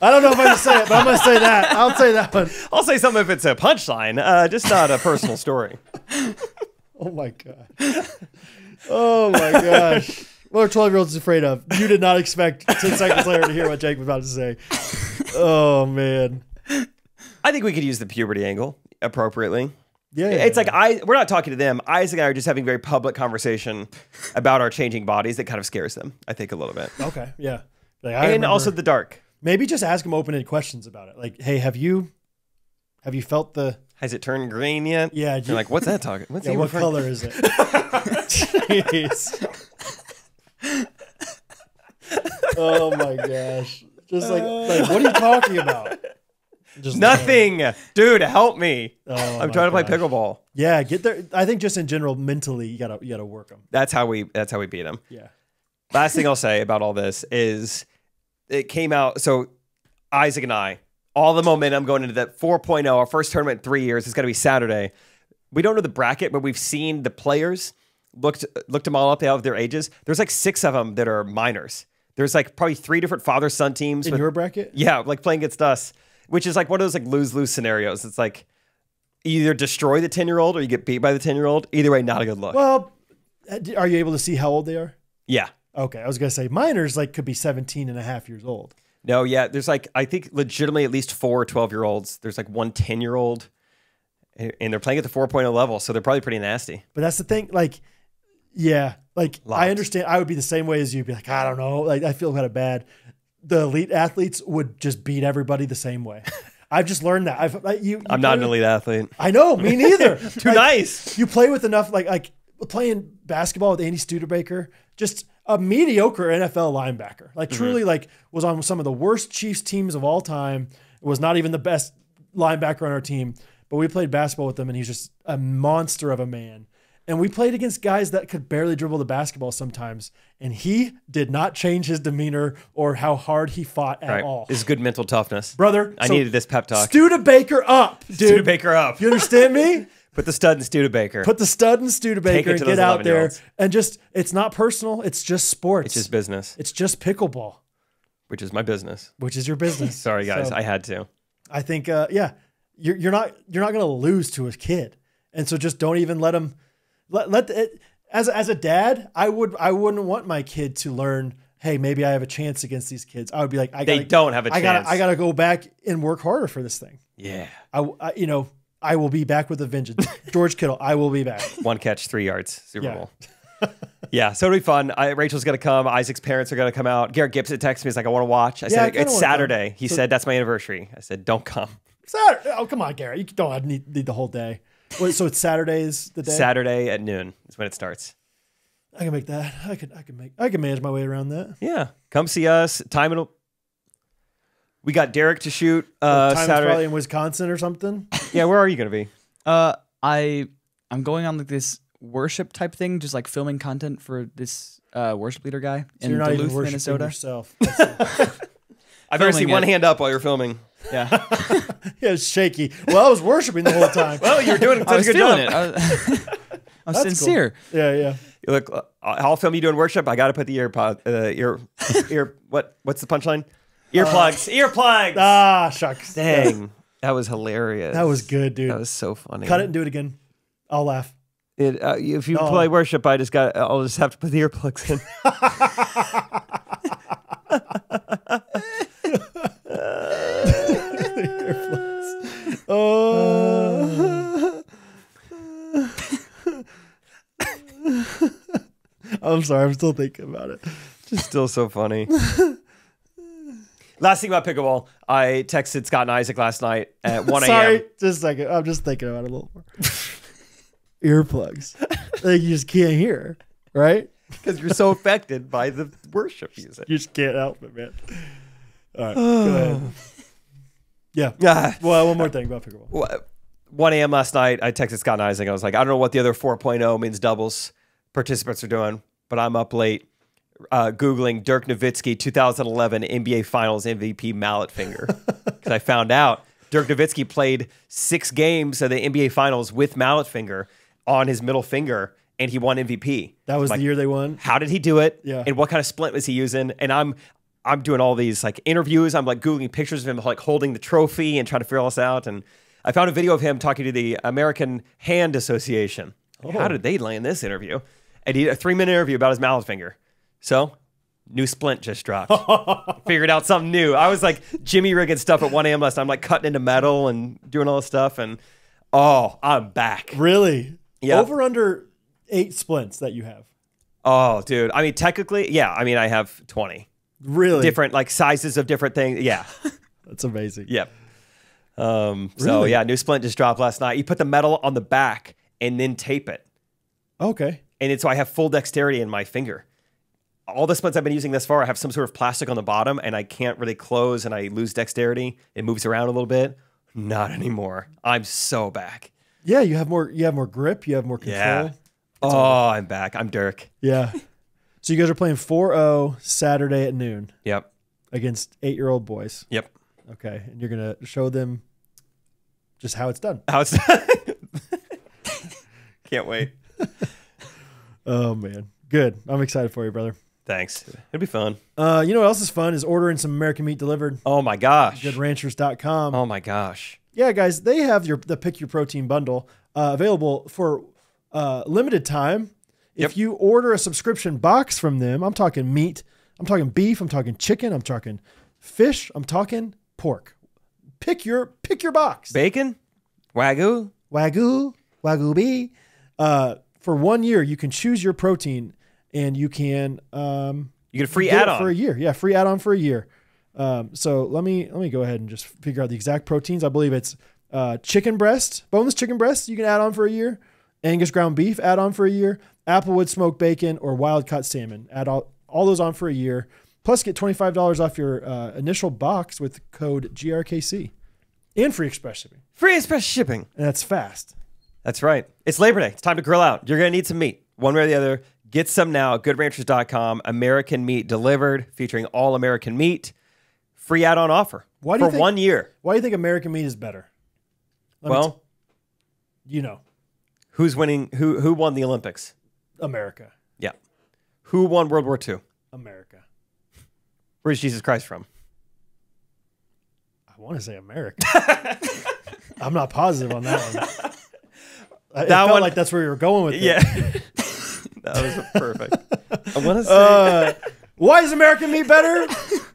I don't know if I can say it, but I'm going to say that. I'll say that one. I'll say something if it's a punchline, just not a personal story. Oh, my God. Oh, my gosh. What are 12-year-olds afraid of? You did not expect 10 seconds later to hear what Jake was about to say. Oh, man. I think we could use the puberty angle appropriately. Yeah. It's like we're not talking to them. Isaac and I are just having very public conversation about our changing bodies that kind of scares them, I think, a little bit. Okay, yeah. Like, and also the dark. Maybe just ask them open-ended questions about it. Like, hey, have you felt the... Has it turned green yet? Yeah. You're like, what's that talking? What's what color is it? Jeez. Oh, my gosh. Just like, what are you talking about? Just nothing. Dude, help me. I'm trying to play pickleball. Yeah, get there. I think just in general, mentally, you gotta work them. That's how we beat them. Yeah. Last thing I'll say about all this is it came out. So Isaac and I, all the momentum going into that 4.0, our first tournament in 3 years. It's going to be Saturday. We don't know the bracket, but we've seen the players, looked them all up. They have their ages. There's like 6 of them that are minors. There's like probably 3 different father-son teams. In your bracket? Yeah, like playing against us. Which is like one of those like lose-lose scenarios. It's like you either destroy the 10-year-old or you get beat by the 10-year-old. Either way, not a good look. Well, are you able to see how old they are? Yeah. Okay, I was going to say minors like could be 17 and a half years old. No, yeah. There's like, I think legitimately at least 4 12-year-olds. There's like one 10-year-old and they're playing at the 4.0 level. So they're probably pretty nasty. But that's the thing. Like, yeah, like I understand. I would be the same way as you. Be like, I don't know. Like I feel kind of bad. The elite athletes would just beat everybody the same way. I've just learned that. I'm not an elite athlete. I know, me neither. Too nice. You play with enough, like playing basketball with Andy Studebaker, just a mediocre NFL linebacker. Like truly, like was on some of the worst Chiefs teams of all time. Was not even the best linebacker on our team, but we played basketball with him, and he's just a monster of a man. And we played against guys that could barely dribble the basketball sometimes. And he did not change his demeanor or how hard he fought at all. It's good mental toughness. Brother. I needed this pep talk. Studebaker up, dude. Studebaker up. You understand me? Put the stud in Studebaker. Put the stud in Studebaker and get out there. And just, it's not personal. It's just sports. It's just business. It's just pickleball. Which is my business. Which is your business. Sorry, guys. So, I had to. I think, you're not going to lose to a kid. And so just don't even let him... As a dad, I wouldn't want my kid to learn, hey, maybe I have a chance against these kids. I would be like, they don't have a chance. I gotta go back and work harder for this thing. Yeah. I will be back with a vengeance. George Kittle, I will be back. 1 catch, 3 yards, Super Bowl. Yeah, so it'll be fun. Rachel's going to come. Isaac's parents are going to come out. Garrett Gibson texted me. He's like, I want to watch. I said, it's Saturday. He said, that's my anniversary. I said, don't come. Saturday? Oh, come on, Garrett. You don't need the whole day. So it's Saturday's the day? Saturday at noon is when it starts. I can make that. I can manage my way around that. Yeah. Come see us. We got Derek to shoot Saturday. Probably in Wisconsin or something. Yeah, where are you going to be? I'm going on like this worship type thing, just like filming content for this worship leader guy so in you're not Duluth, even Minnesota. Yourself. I've never seen one hand up while you're filming. Yeah. Yeah, it's shaky. Well, I was worshiping the whole time. Well, you were doing such a good job. I was sincere. Cool. Yeah. Look, I'll film you doing worship. I got to put the what's the punchline? Earplugs. Earplugs. Ah, shucks. Dang. That was hilarious. That was good, dude. That was so funny. Cut it and do it again. I'll laugh. If you play worship, I'll just have to put the earplugs in. I'm sorry. I'm still thinking about it. Just still so funny. Last thing about pickleball, I texted Scott and Isaac last night at 1 a.m. Sorry, just a second. I'm just thinking about it a little more. Earplugs. Like you just can't hear, right? Because you're so affected by the worship music. You just can't help it, man. All right, go ahead. Yeah. Well, one more thing about pickleball. 1 a.m. last night, I texted Scott and Isaac. I was like, I don't know what the other 4.0 means doubles participants are doing, but I'm up late Googling Dirk Nowitzki 2011 NBA Finals MVP mallet finger. Because I found out Dirk Nowitzki played 6 games of the NBA Finals with mallet finger on his middle finger, and he won MVP. That was the year they won? How did he do it? Yeah. And what kind of splint was he using? And I'm doing all these like interviews. I'm like Googling pictures of him like holding the trophy and trying to figure all this out. And I found a video of him talking to the American Hand Association. How did they land this interview? And he did a 3-minute interview about his mallet finger. So, new splint just dropped. Figured out something new. I was like Jimmy rigging stuff at 1 a.m. last night. I'm like cutting into metal and doing all this stuff. And I'm back. Really? Yeah. Over under 8 splints that you have. Oh, dude. I mean, technically, yeah. I mean, I have 20. Really? Different like sizes of different things. Yeah. That's amazing. Yep. So yeah, new splint just dropped last night. You put the metal on the back and then tape it. Okay. And so I have full dexterity in my finger. All the splints I've been using thus far, I have some sort of plastic on the bottom and I can't really close and I lose dexterity. It moves around a little bit. Not anymore. I'm so back. Yeah, you have more grip, you have more control. Yeah. I'm back. I'm Dirk. Yeah. So you guys are playing 4-0 Saturday at noon. Yep. Against 8-year-old boys. Yep. Okay. And you're going to show them just how it's done. How it's done. Can't wait. Oh, man. Good. I'm excited for you, brother. Thanks. It'll be fun. You know what else is fun is ordering some American meat delivered. Oh, my gosh. GoodRanchers.com. Oh, my gosh. Yeah, guys, they have the Pick Your Protein bundle available for limited time. If you order a subscription box from them, I'm talking meat, I'm talking beef, I'm talking chicken, I'm talking fish, I'm talking pork. Pick your box. Bacon? Wagyu beef. For 1 year, you can choose your protein, and you can you get a free add-on for a year. Yeah, free add-on for a year. So let me go ahead and just figure out the exact proteins. I believe it's chicken breast, boneless chicken breast. You can add on for a year. Angus ground beef, add on for a year. Applewood smoked bacon or wild caught salmon, add all those on for a year. Plus, get $25 off your initial box with code GRKC, and free express shipping. Free express shipping, and that's fast. That's right. It's Labor Day. It's time to grill out. You're gonna need some meat, one way or the other. Get some now at GoodRanchers.com. American meat delivered, featuring all American meat. Free add-on offer for 1 year. Why do you think American meat is better? Who's winning? Who won the Olympics? America. Yeah. Who won World War II? America. Where's Jesus Christ from? I want to say America. I'm not positive on that one. It That felt one, like that's where you were going with it. Yeah. That was perfect. I want to say. Why is American meat better?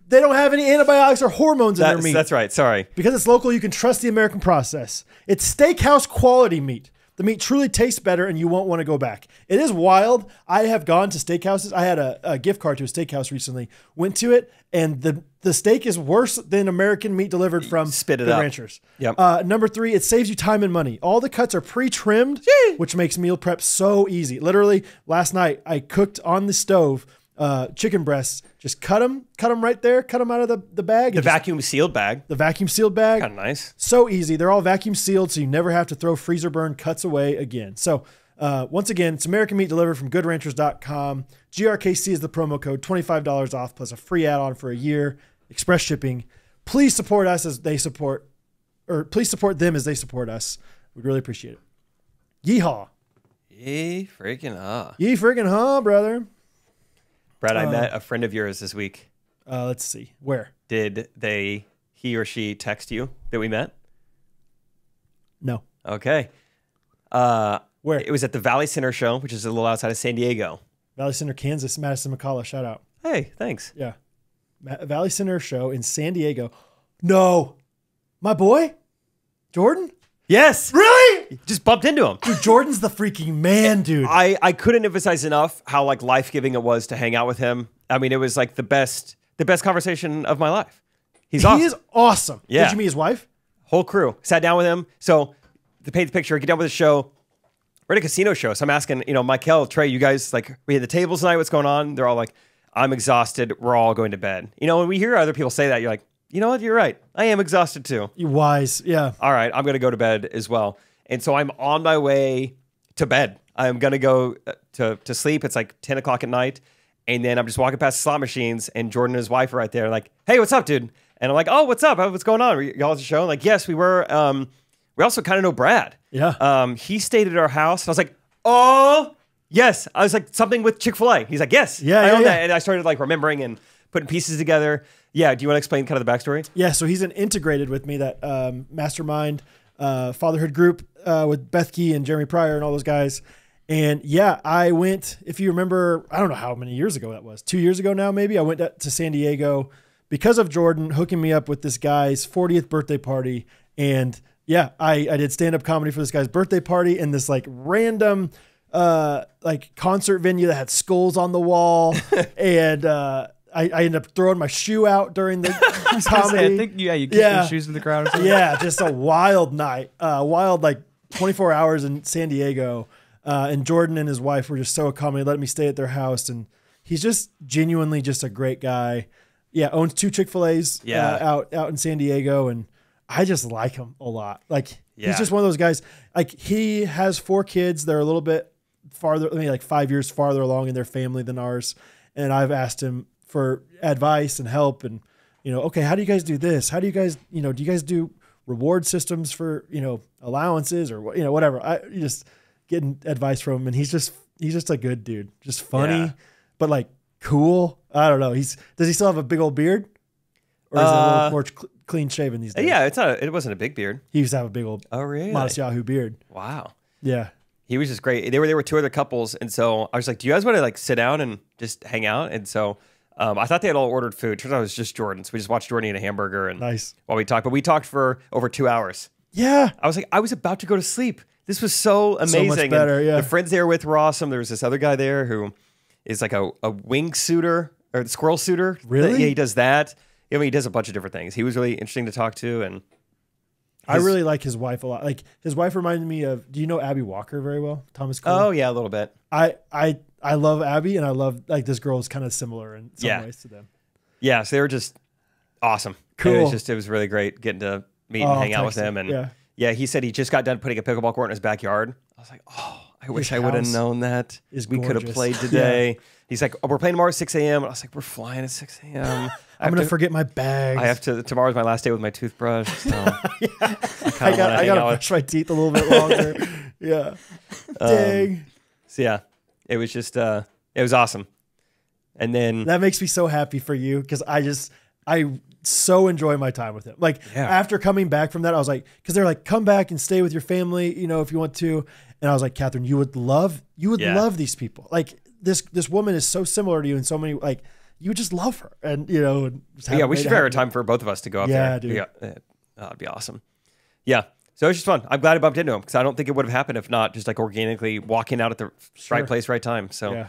They don't have any antibiotics or hormones in their meat. That's right. Sorry. Because it's local, you can trust the American process. It's steakhouse quality meat. The meat truly tastes better, and you won't want to go back. It is wild. I have gone to steakhouses. I had a gift card to a steakhouse recently. Went to it, and the steak is worse than American meat delivered from Spit it the out. ranchers. Yep. Number 3, it saves you time and money. All the cuts are pre-trimmed, which makes meal prep so easy. Literally, last night, I cooked on the stove chicken breasts. Just cut them right there. Cut them out of the bag. The vacuum sealed bag. The vacuum sealed bag. Kind of nice. So easy. They're all vacuum sealed, so you never have to throw freezer burn cuts away again. So once again, it's American meat delivered from GoodRanchers.com. GRKC is the promo code. $25 off plus a free add-on for a year. Express shipping. Please support us as they support, or please support them as they support us. We'd really appreciate it. Yeehaw. Yee freaking ah. Yee freaking huh, brother. Brad, I met a friend of yours this week. Let's see. Where? Did he or she text you that we met? No. Okay. Where? It was at the Valley Center show, which is a little outside of San Diego. Valley Center, Kansas. Madison McCullough, shout out. Hey, thanks. Yeah. Valley Center show in San Diego. No. My boy? Jordan? Yes. Really? Just bumped into him. Dude, Jordan's the freaking man, dude. I couldn't emphasize enough how like life-giving it was to hang out with him. I mean, it was like the best conversation of my life. He is awesome. Yeah. Did you meet his wife? Whole crew. Sat down with him. So to paint the picture, get down with the show. We're at a casino show. So I'm asking, Michael, Trey, you guys, like, we had the tables tonight. What's going on? They're all like, I'm exhausted. We're all going to bed. When we hear other people say that, you're like, you know what? You're right. I am exhausted too. You wise. Yeah. All right. I'm going to go to bed as well. And so I'm on my way to bed. I'm going to go to sleep. It's like 10 o'clock at night. And then I'm just walking past the slot machines and Jordan and his wife are right there like, hey, what's up, dude? And I'm like, oh, what's up? What's going on? Are y'all at the show? Like, yes, we were. We also kind of know Brad. Yeah. He stayed at our house. And I was like, oh, yes. I was like, something with Chick-fil-A. He's like, yes. Yeah, I own yeah. that. And I started like remembering and putting pieces together. Yeah. Do you want to explain kind of the backstory? Yeah. So he's integrated with me, that mastermind fatherhood group with Beth Key and Jeremy Pryor and all those guys. And yeah, I went, if you remember, I don't know how many years ago that was, 2 years ago now, maybe. I went to San Diego because of Jordan hooking me up with this guy's 40th birthday party. And yeah, I did stand-up comedy for this guy's birthday party in this like random like concert venue that had skulls on the wall. And I ended up throwing my shoe out during the comedy. I think, you kicked your shoes in the crowd or something. Yeah, just a wild night. Wild, like 24 hours in San Diego. And Jordan and his wife were just so accommodating, let me stay at their house. And he's just genuinely just a great guy. Yeah, owns 2 Chick-fil-A's out in San Diego. And I just like him a lot. Like, he's just one of those guys. Like, he has 4 kids. They're a little bit farther, maybe like 5 years farther along in their family than ours. And I've asked him for advice and help. And, okay, how do you guys do this? How do you guys, do you guys do reward systems for, allowances or, whatever? I just getting advice from him. And he's just a good dude. Just funny, but like cool. I don't know. Does he still have a big old beard? Or is it a little more clean shaven these days? Yeah, it wasn't a big beard. He used to have a big old Modest Yahoo beard. Wow. Yeah. He was just great. There were 2 other couples, and so I was like, "Do you guys want to like sit down and just hang out?" And so I thought they had all ordered food. Turns out it was just Jordan. So we just watched Jordan eat a hamburger and nice while we talked. But we talked for over 2 hours. Yeah. I was like, I was about to go to sleep. This was so amazing. So much better. And the friends they were with were awesome. There was this other guy there who is like a wingsuiter or the squirrel suitor. Really? Yeah, he does that. I mean, he does a bunch of different things. He was really interesting to talk to, and I really like his wife a lot. Like, his wife reminded me of. Do you know Abby Walker very well? Thomas Cole? Oh yeah, a little bit. I love Abby, and I love like this girl is kind of similar in some ways to them. Yeah, so they were just awesome. Cool. It was really great getting to meet and hang out with him. And yeah, he said he just got done putting a pickleball court in his backyard. I was like, oh, I wish I would have known that. We could have played today. Yeah. He's like, oh, we're playing tomorrow at 6 a.m. I was like, we're flying at 6 a.m. I'm going to forget my bags. I have to. Tomorrow's my last day with my toothbrush. So I got to brush my teeth a little bit longer. Yeah. Dang. So yeah, it was just, it was awesome. And then that makes me so happy for you because I so enjoy my time with him. Like after coming back from that, I was like, because they're like, come back and stay with your family, if you want to. And I was like, Catherine, you would love these people. Like this woman is so similar to you in so many, like, you would just love her. And, we should figure out a time for both of us to go up there. Dude. Yeah, that'd be awesome. Yeah. So it was just fun. I'm glad I bumped into him because I don't think it would have happened if not just like organically walking out at the right place, right time. So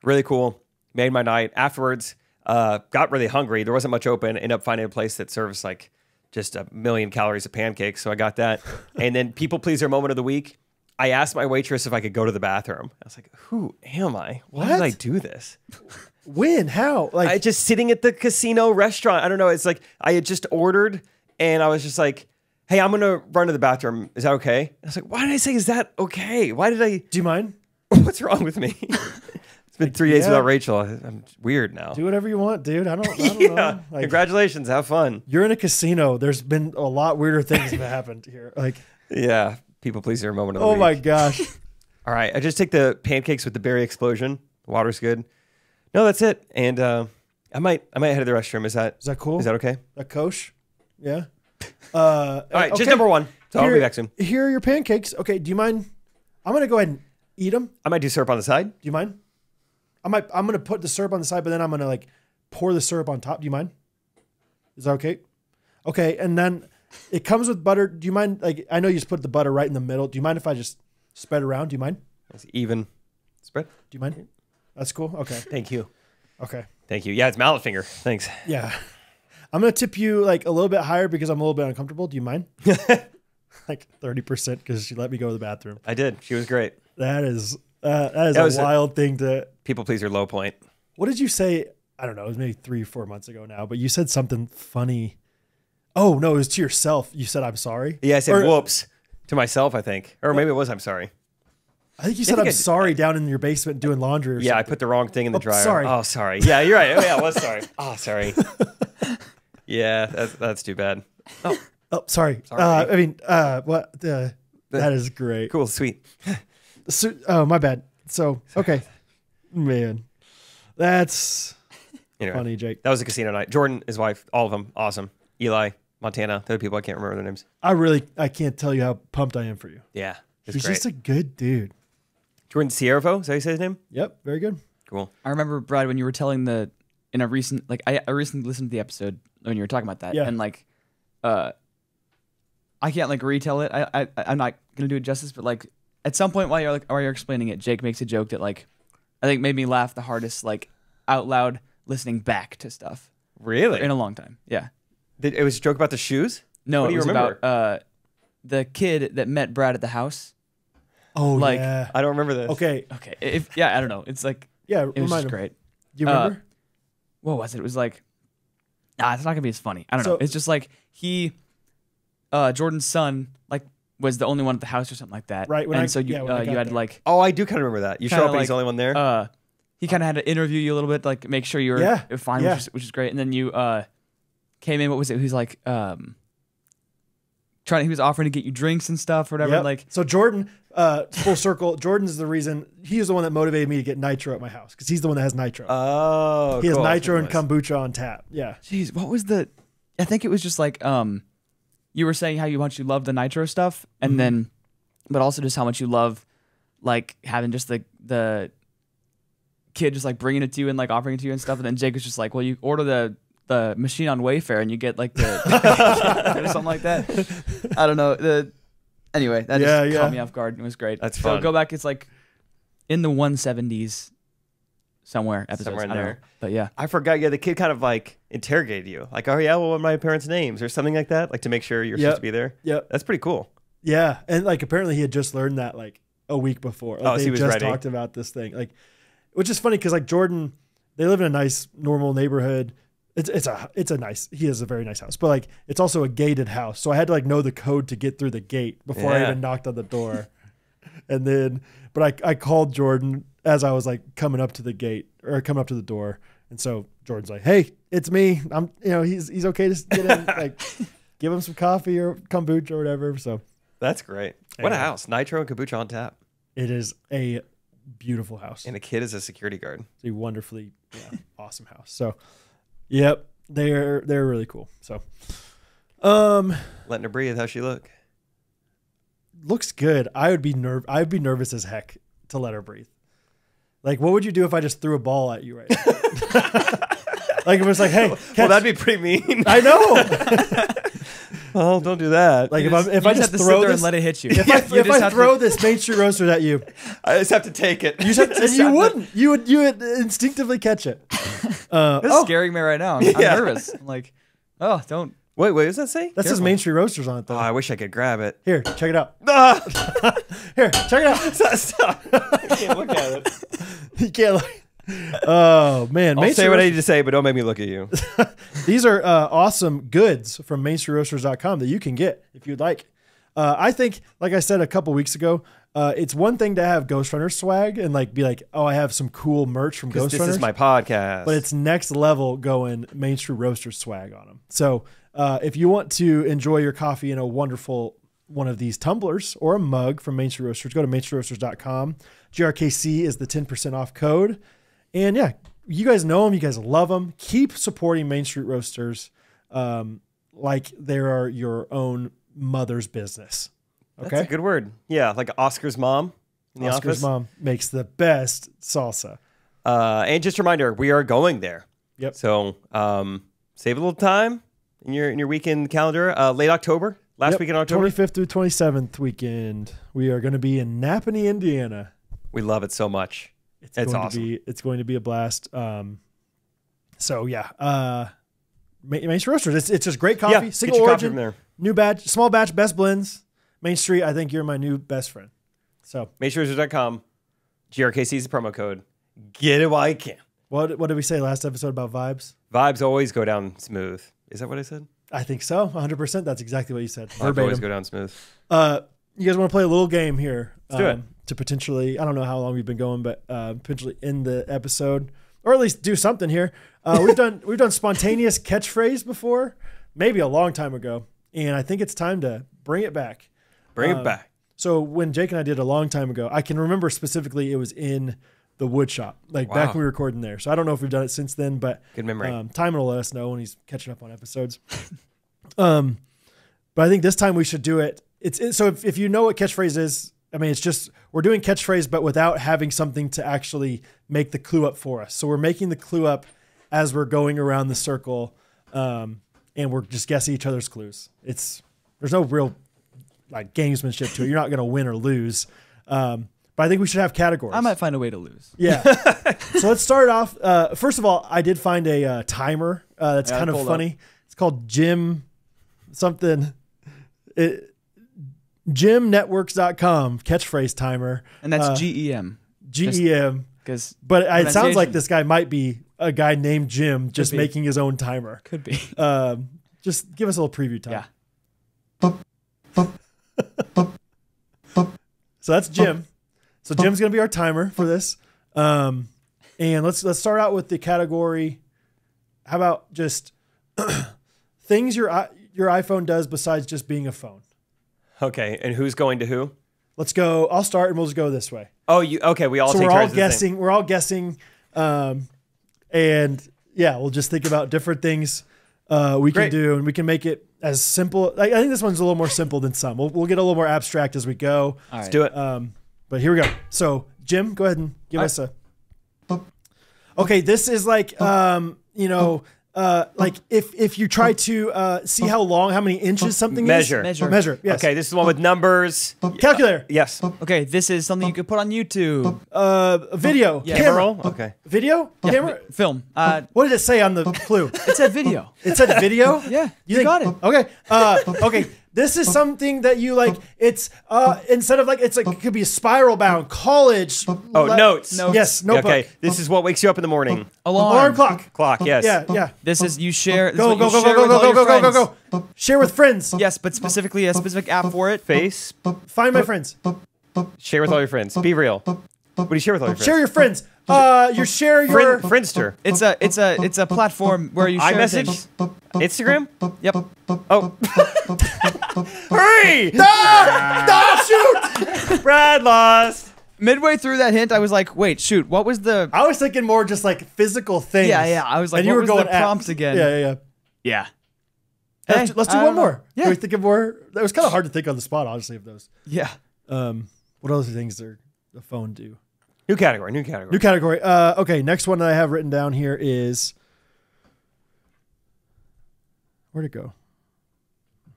really cool. Made my night. Afterwards, got really hungry. There wasn't much open. Ended up finding a place that serves like just 1,000,000 calories of pancakes. So I got that. And then people pleaser moment of the week. I asked my waitress if I could go to the bathroom. I was like, who am I? Why did I do this? When? How? Like, I just sitting at the casino restaurant. I don't know. It's like I had just ordered and I was just like, hey, I'm going to run to the bathroom. Is that okay? I was like, why did I say, is that okay? Why did I? Do you mind? What's wrong with me? It's been 3 days without Rachel. I'm weird now. Do whatever you want, dude. I don't know. Like, congratulations. Have fun. You're in a casino. There's been a lot weirder things that have happened here. Like, yeah. People pleaser moment of the week. Oh my gosh. All right. I just take the pancakes with the berry explosion. The water's good. No, that's it. And I might head to the restroom. Is that cool? Is that okay? That kosher? Yeah. All right. Okay. Just number one. So I'll be back soon. Here are your pancakes. Okay, do you mind? I'm going to go ahead and eat them. I might do syrup on the side. Do you mind? I'm going to put the syrup on the side, but then I'm going to like pour the syrup on top. Do you mind? Is that okay? Okay, and then it comes with butter. Do you mind? Like, I know you just put the butter right in the middle. Do you mind if I just spread around? Do you mind? It's even spread. Do you mind? That's cool. Okay. Thank you. Okay. Thank you. Yeah, it's mallet finger. Thanks. Yeah. I'm going to tip you like a little bit higher because I'm a little bit uncomfortable. Do you mind? Like 30% because she let me go to the bathroom. I did. She was great. That is a wild thing to... People pleaser low point. What did you say? I don't know. It was maybe 3 or 4 months ago now, but you said something funny. Oh, no, it was to yourself. You said, I'm sorry? Yeah, I said, whoops, to myself, I think. Or maybe it was, I'm sorry. I think you said, I'm sorry down in your basement doing laundry or something. Yeah, I put the wrong thing in the dryer. Sorry. Oh, sorry. Yeah, you're right. Oh, yeah, I was sorry. Oh, sorry. Yeah, that's too bad. Oh, sorry. Sorry. That is great. Cool, sweet. So, oh, my bad. So, okay. Man, that's funny, Jake. That was a casino night. Jordan, his wife, all of them, awesome. Eli, Montana, the other people, I can't remember their names. I can't tell you how pumped I am for you. Yeah, he's great. Just a good dude. Jordan Siervo, is that how you say his name? Yep, very good. Cool. I remember, Brad, when you were telling I recently listened to the episode when you were talking about that, and like, I can't like retell it. I'm not gonna do it justice, but like at some point while you're explaining it, Jake makes a joke that like I think made me laugh the hardest, like out loud listening back to stuff. Really? In a long time. Yeah. It was a joke about the shoes? No, it was about the kid that met Brad at the house. Oh, like, yeah. I don't remember this. Okay. I don't know. It's like, yeah, it was just great. Do you remember? What was it? It was like, it's not gonna be as funny. I don't know. It's just like Jordan's son, like, was the only one at the house or something like that. Right. You had like. Oh, I do kind of remember that. You show up and he's the only one there. He kind of had to interview you a little bit, like make sure you were fine, which is great. And then you came in. What was it? He was like he was offering to get you drinks and stuff or whatever. Yep. Like, so Jordan, full circle. Jordan's the reason. He was the one that motivated me to get nitro at my house because he's the one that has nitro. Oh, he has nitro and kombucha on tap. Yeah. Jeez, what was the? I think it was just like you were saying how much you love the nitro stuff, and then, but also just how much you love, like having just the kid just like bringing it to you and like offering it to you and stuff, and then Jake was just like, well, you order the machine on Wayfair and you get like the or something like that. I don't know. Anyway, that just caught me off guard. It was great. That's fun. So go back. It's like in the 170s somewhere episodes. Somewhere in there. But yeah, I forgot. Yeah, the kid kind of like interrogated you, like, oh yeah, well, what are my parents' names or something like that, like to make sure you're supposed to be there. Yeah, that's pretty cool. Yeah, and like apparently he had just learned that like a week before. Like, so he was just ready. Talked about this thing, like, which is funny because like Jordan, they live in a nice normal neighborhood. He has a very nice house, but like it's also a gated house. So I had to like know the code to get through the gate before I even knocked on the door. And then, but I called Jordan as I was like coming up to the gate or coming up to the door. And so Jordan's like, hey, it's me. He's okay to get in, like give him some coffee or kombucha or whatever. So that's great. What a house. Nitro and kombucha on tap. It is a beautiful house. And the kid is a security guard. It's a wonderfully awesome house. So yep, they're really cool. So, letting her breathe. How's she look? Looks good. I'd be nervous as heck to let her breathe. Like, what would you do if I just threw a ball at you right now? Like, it was like, hey, catch. Well, that'd be pretty mean. I know. Well, don't do that. Like, if I just throw this and let it hit you. If I throw this Main Street Roasters at you, I just have to take it. You would instinctively catch it. It's scaring me right now. I'm nervous. I'm like, don't. Wait, what does that say? That says Main Street Roasters on it, though. Oh, I wish I could grab it. Here, check it out. Here, check it out. Stop. I can't look at it. You can't look. Oh, man. I'll say what I need to say, but don't make me look at you. These are awesome goods from MainStreetRoasters.com that you can get if you'd like. I think, like I said a couple weeks ago, it's one thing to have Ghostrunners swag and like be like, oh, I have some cool merch from Ghostrunners. This is my podcast. But it's next level going Main Street Roasters swag on them. So if you want to enjoy your coffee in a wonderful one of these tumblers or a mug from Main Street Roasters, go to MainStreetRoasters.com. GRKC is the 10% off code. And yeah, you guys know them. You guys love them. Keep supporting Main Street Roasters like they are your own mother's business. Okay, that's a good word. Yeah, like Oscar's mom. In the Oscar's office. mom makes the best salsa. And just a reminder, we are going there. Yep. So save a little time in your weekend calendar. Late October, last week in October, 25th through 27th weekend. We are going to be in Napanee, Indiana. We love it so much. It's awesome. It's going to be a blast. So yeah, Main Street Roasters. It's just great coffee. Yeah, single get your origin, coffee from there. new batch, small batch, best blends. Main Street. I think you're my new best friend. So MainStreetRoasters.com. GRKC is the promo code. Get it while you can. What did we say last episode about vibes? Vibes always go down smooth. Is that what I said? I think so. 100%. That's exactly what you said. Vibes always go down smooth. You guys want to play a little game here? Let's do it. To potentially, I don't know how long we've been going, but potentially end the episode, or at least do something here. We've done spontaneous catchphrase before, maybe a long time ago, and I think it's time to bring it back. Bring it back. So when Jake and I did a long time ago, I can remember specifically it was in the wood shop, back when we were recording there. So I don't know if we've done it since then, but good memory. Timon will let us know when he's catching up on episodes. But I think this time we should do it. So if you know what catchphrase is, I mean, it's just we're doing catchphrase, but without having something to actually make the clue up for us. So we're making the clue up as we're going around the circle, and we're just guessing each other's clues. There's no real like gamesmanship to it. You're not going to win or lose. But I think we should have categories. I might find a way to lose. Yeah. So let's start off. First of all, I did find a timer that's kind of funny. It's called Jim something. GymNetworks.com catchphrase timer. And that's GEM. GEM. But it sounds like this guy might be a guy named Jim just making his own timer. Could be. Just give us a little preview time. Yeah. So that's Jim. So Jim's going to be our timer for this. And let's start out with the category. How about just things your iPhone does besides just being a phone? Okay, and who's going to who? Let's go. I'll start and we'll just go this way. Oh, okay. We all. So we're all guessing. We're all guessing, and yeah, we'll just think about different things we can do, and we can make it as simple. I think this one's a little more simple than some. We'll get a little more abstract as we go. All right. Let's do it. But here we go. So Jim, go ahead and give us a. Okay, this is like like if you try to see how many inches something measure. is. Measure. Yes. Okay, this is the one with numbers. Calculator. Yes. Okay, this is something you could put on YouTube. Video. Yeah. Camera. Okay. Video. Yeah. Camera. Film. What did it say on the clue? It said video. It said video. Yeah. You got it. Okay. Okay. This is something that you like. It's instead of like it could be a spiral bound college. Notes. Yes, notebook. Okay, this is what wakes you up in the morning. Alarm clock. Clock. Yes. Yeah. This is you share. Go. Share with friends. Yes, but specifically a specific app for it. Face. Find my friends. Share with all your friends. Be real. What do you share with all your friends? Share your friends. You share your Friendster. It's a platform where you share iMessage. things. Instagram. Yep. Oh. Hurry! Shoot! Brad lost. Midway through that hint, I was like, "Wait, shoot! What was the?" I was thinking more just like physical things. Yeah. I was like, and you what were was going the prompts again? Yeah. Hey, let's do one more. Yeah. Can we think of more? That was kind of hard to think on the spot, honestly, of those. Yeah. What other things does the phone do? New category. Okay, next one that I have written down here is where'd it go?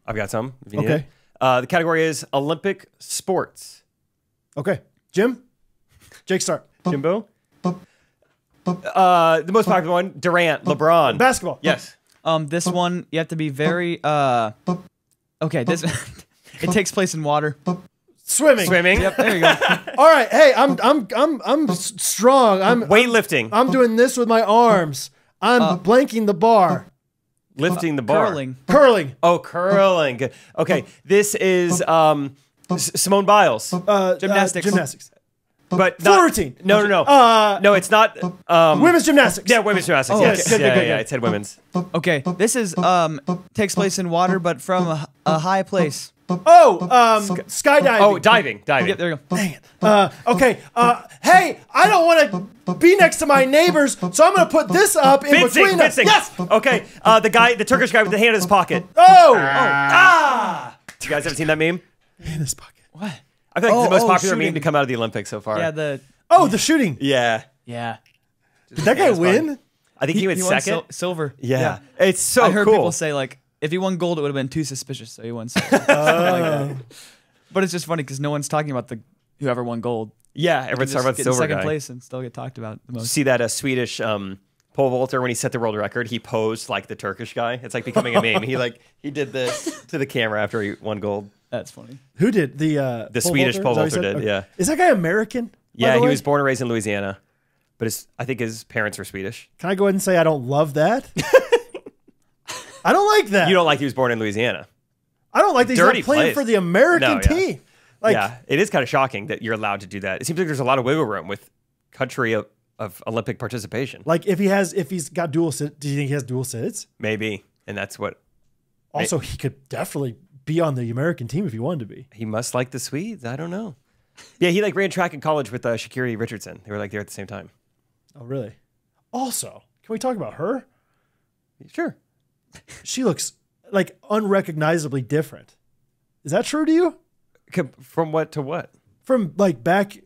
I've got some. If you need Okay. it. The category is Olympic sports. Okay, Jim. Jake, start. Jimbo. The most popular one: Durant, LeBron. Basketball. Yes. This one you have to be very. Okay. This it takes place in water. Swimming. Yep. There you go. All right. Hey, I'm strong. Weightlifting. I'm doing this with my arms. I'm blanking the bar. Lifting the bar. Curling. Oh, curling. Good. Okay, this is Simone Biles. Gymnastics. But Floor routine. No. No, it's not. Women's gymnastics. Yeah, women's gymnastics. Oh, Yes. okay. Yeah, it said women's. Okay. This is takes place in water, but from a high place. Skydiving. Oh, diving. Yep. There you go. Dang it. Okay. Hey, I don't want to be next to my neighbors, so I'm going to put this up in between us. Fencing. Yes. Okay. The Turkish guy with the hand in his pocket. Oh. You guys haven't seen that meme? Penis bucket. What? I feel like it's the most popular meme to come out of the Olympics so far. Yeah, the shooting. Yeah. Yeah. Did that guy win? I think he went second. Silver. Yeah. It's so cool. I heard people say, like, if he won gold, it would have been too suspicious, so he won silver. But it's just funny because no one's talking about whoever won gold. Yeah, everyone's talking about the silver second guy. place and still get talked about the most. See that Swedish pole vaulter when he set the world record? He posed like the Turkish guy. It's like becoming a meme. He did this to the camera after he won gold. That's funny. Who did the Swedish pole vaulter did? Okay. Yeah. Is that guy American? Yeah, he was born and raised in Louisiana, but I think his parents were Swedish. Can I go ahead and say I don't love that? I don't like that. You don't like he was born in Louisiana. I don't like that he's not playing for the American team. Yeah, it is kind of shocking that you're allowed to do that. It seems like there's a lot of wiggle room with country of Olympic participation. Like if he's got dual, do you think he has dual cits? Maybe, and that's what. Also, he could definitely be on the American team if he wanted to be. He must like the Swedes. I don't know. Yeah, he ran track in college with Sha'Carri Richardson. They were there at the same time. Oh, really? Also, can we talk about her? Sure. She looks like unrecognizably different. Is that true to you? From what to what? From like back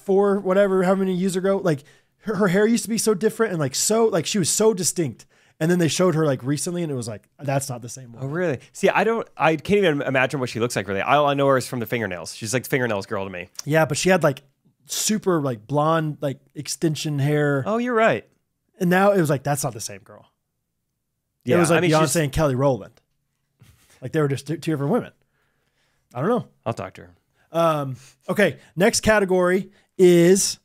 however many years ago, like her hair used to be so different and she was so distinct. And then they showed her like recently and it was like, that's not the same one. Oh, really? See, I can't even imagine what she looks like really. All I know her is from the fingernails. She's like the fingernails girl to me. Yeah, but she had like super like blonde, like extension hair. Oh, you're right. And now it was like, that's not the same girl. Yeah, it was like Beyonce and Kelly Rowland. Like they were just two different women. I don't know. I'll talk to her. Okay, next category is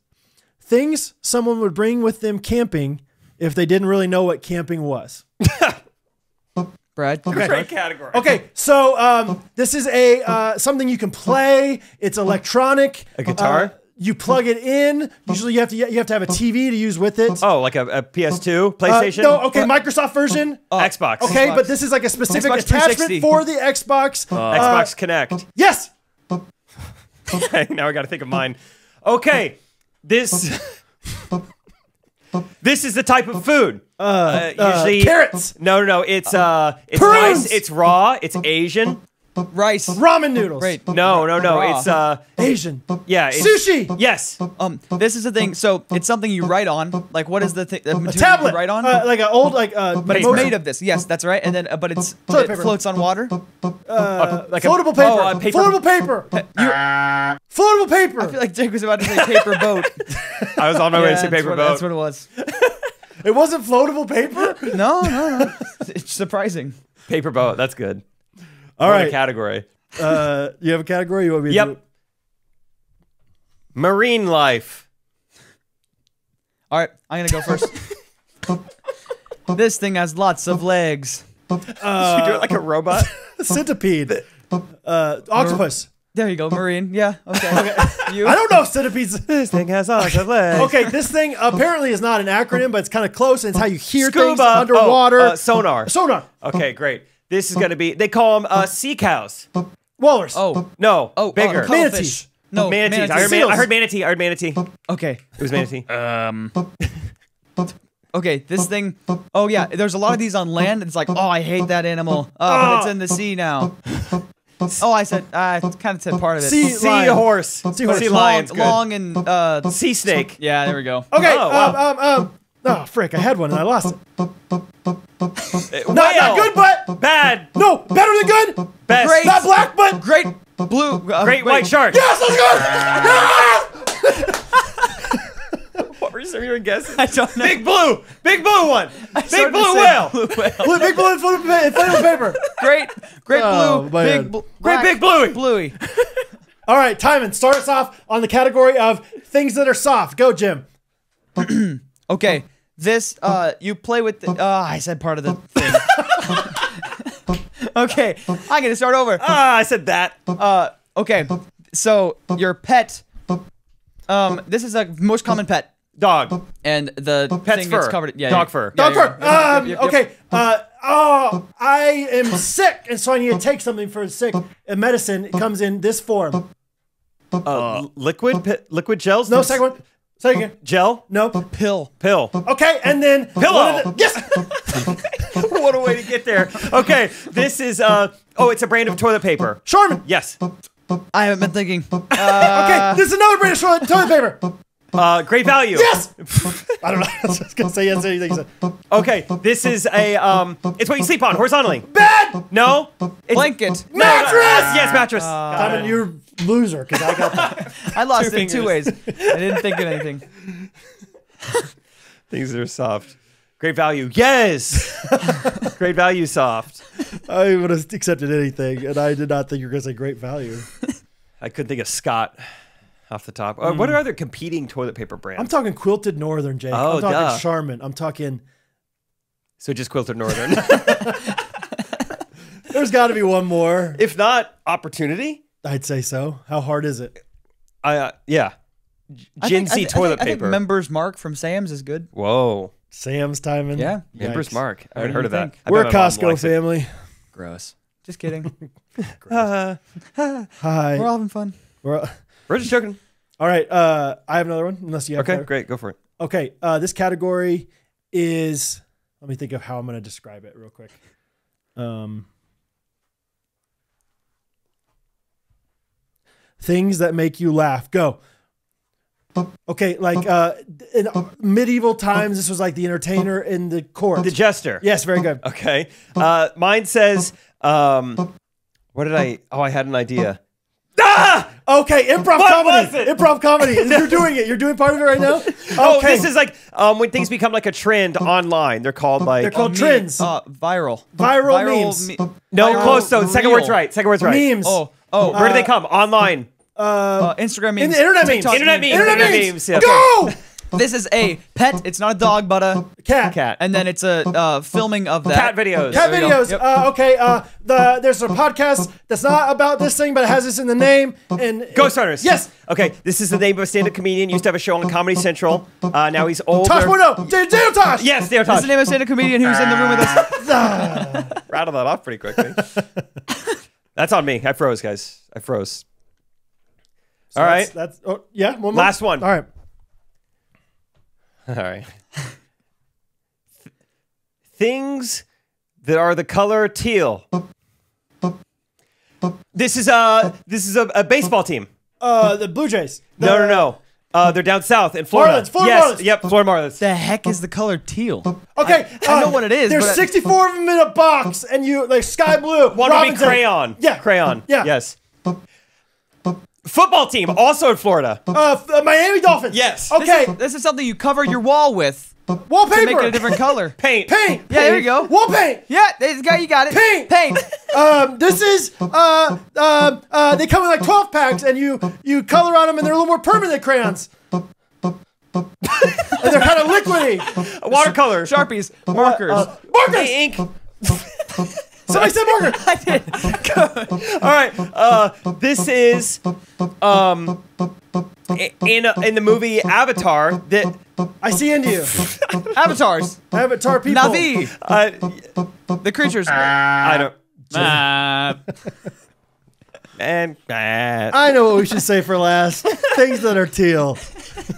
things someone would bring with them camping if they didn't really know what camping was. Brad, okay. Great category. Okay, so this is something you can play. It's electronic. A guitar. You plug it in. Usually you have to have a TV to use with it. Oh, like a PS2, PlayStation? No, okay, Microsoft version. Xbox. Okay, Xbox. but this is like a specific Xbox attachment 360. for the Xbox. Xbox Connect. Yes. Okay, now I got to think of mine. Okay, this is the type of food. Usually carrots. No. It's Prunes. rice. It's raw. It's Asian. rice. Ramen noodles. Right. No. Raw. It's Asian. yeah. It's, Sushi. Yes. This is the thing. So it's something you write on. Like, what is the thing? A tablet. You write on? Like an old but it's made of this. Yes, that's right. And then, but it floats on water. like floatable paper. paper. Floatable paper. Floatable paper. I feel like Jake was about to say paper boat. I was on my way to say paper boat. That's what it was. It wasn't floatable paper. No. It's surprising. Paper boat. That's good. All right. Category. You have a category? You want me to do it? Marine life. All right, I'm gonna go first. This thing has lots of legs. You do it like a robot. Centipede. Octopus. There you go, marine. Yeah. Okay. You? I don't know if centipedes. This thing has lots of legs. Okay, this thing apparently is not an acronym, but it's kind of close, and it's how you hear Scuba. things underwater. Sonar. Sonar. Okay, great. This is going to be, they call them sea cows. Walrus. No, bigger. Manatees. No, manatees. I heard manatee. Okay. It was manatee. Okay, this thing. Oh yeah, there's a lot of these on land. It's like, oh, I hate that animal. But it's in the sea now. Oh, I said, kind of said part of it. Seahorse. Sea lions. Long and sea snake. Yeah, there we go. Okay. Oh, wow. Oh, frick! I had one and I lost it. Whale. Not good, but Bad. no, better than good. Best. Great. Not black, but Great blue. Great white shark. Yes, let's go. What were you even guessing? I don't know. Big blue. Big blue one. Big blue whale. Blue whale. Big blue and floatable paper. Great Oh, blue. man. Great big bluey. Bluey. All right, Timon, start us off on the category of things that are soft. Go, Jim. Okay, this you play with. I said part of the thing. Okay, I'm gonna start over. I said that. Okay, so your pet. This is a most common pet. Dog. And the Pet's thing fur. that's covered. Yeah, Dog fur. Dog fur. Yep. Okay. I am sick, and so I need to take something for sick. And medicine comes in this form. Liquid gels? No, second one. Second again. Gel? No. Pill. Pill. Okay, and then Pillow. Yes. What what a way to get there. Okay, this is it's a brand of toilet paper. Charmin. Yes. I haven't been thinking. Okay, this is another brand of toilet paper. Great value. Yes. I don't know. I was just gonna say yes. Anything you said. Okay, this is a it's what you sleep on horizontally. Bed. No. Blanket. Mattress. Yes, mattress. Simon, you're loser because I got that. I lost it in 2 ways. I didn't think of anything. Things that are soft. Great value. Yes. Great value soft. I would have accepted anything, and I did not think you were going to say great value. I couldn't think of Scott off the top. What are other competing toilet paper brands? I'm talking Quilted Northern, Jake. Oh, I'm talking Charmin. I'm talking... So just Quilted Northern. There's got to be one more. If not, Opportunity? I'd say so. How hard is it? Yeah. Ginsey toilet paper. I think Members Mark from Sam's is good. Whoa. Sam's timing. Yeah. Members Mark. I haven't heard of that. We're a Costco family. Gross. Just kidding. Hi. We're all having fun. We're just joking. All right. I have another one. Unless you have. Okay, great. Go for it. Okay. This category is. Let me think of how I'm going to describe it real quick. Things that make you laugh. Go. Okay, like in medieval times, this was like the entertainer in the court. The jester. Yes, very good. Okay. Mine says, what did I had an idea. Ah! Okay, improv comedy. Improv comedy. You're doing it. You're doing part of it right now? Okay. Oh, this is like when things become like a trend online. They're called like... They're called trends. Viral. Viral memes. No, close though. Second word's right. Memes. Where do they come? Online. Instagram memes. In the internet memes. Internet memes. Yeah. Go! This is a pet. It's not a dog, but a cat. And then it's a filming of that. Cat videos. Cat videos. Yep. Okay. There's a podcast that's not about this thing, but it has this in the name. And Ghostrunners. Yes. Okay. This is the name of a stand-up comedian. Used to have a show on Comedy Central. Now he's older. Tosh Bueno. Dale Tosh. Yes, Dale This Tosh. is the name of a stand-up comedian who's in the room with us. Rattle that off pretty quickly. That's on me. I froze, guys. I froze. So all right. That's one more. Last one. All right. All right. Things that are the color teal. This is a baseball team. The Blue Jays. No. They're down south in Florida. Marlins. Yep, Florida Marlins. The heck is the color teal? Okay, I know what it is. There's but 64 of them in a box, and you like sky blue. One would be crayon. Yeah, crayon. Yeah. Yes. Football team, also in Florida. Miami Dolphins. Yes. Okay. This is something you cover your wall with Wallpaper. to make it a different color. Paint. Paint. Yeah, there you go. Wall paint. Yeah, you got it. Paint. This is they come in like 12 packs, and you color on them, and they're a little more permanent than crayons. And they're kind of liquidy. Watercolor. Sharpies. Markers. Markers. Ink. Somebody said marker. I did. All right. This is in the movie Avatar that I see into you. Avatars. Avatar people. Navi. The creatures. I don't. And I know what we should say for last. Things that are teal.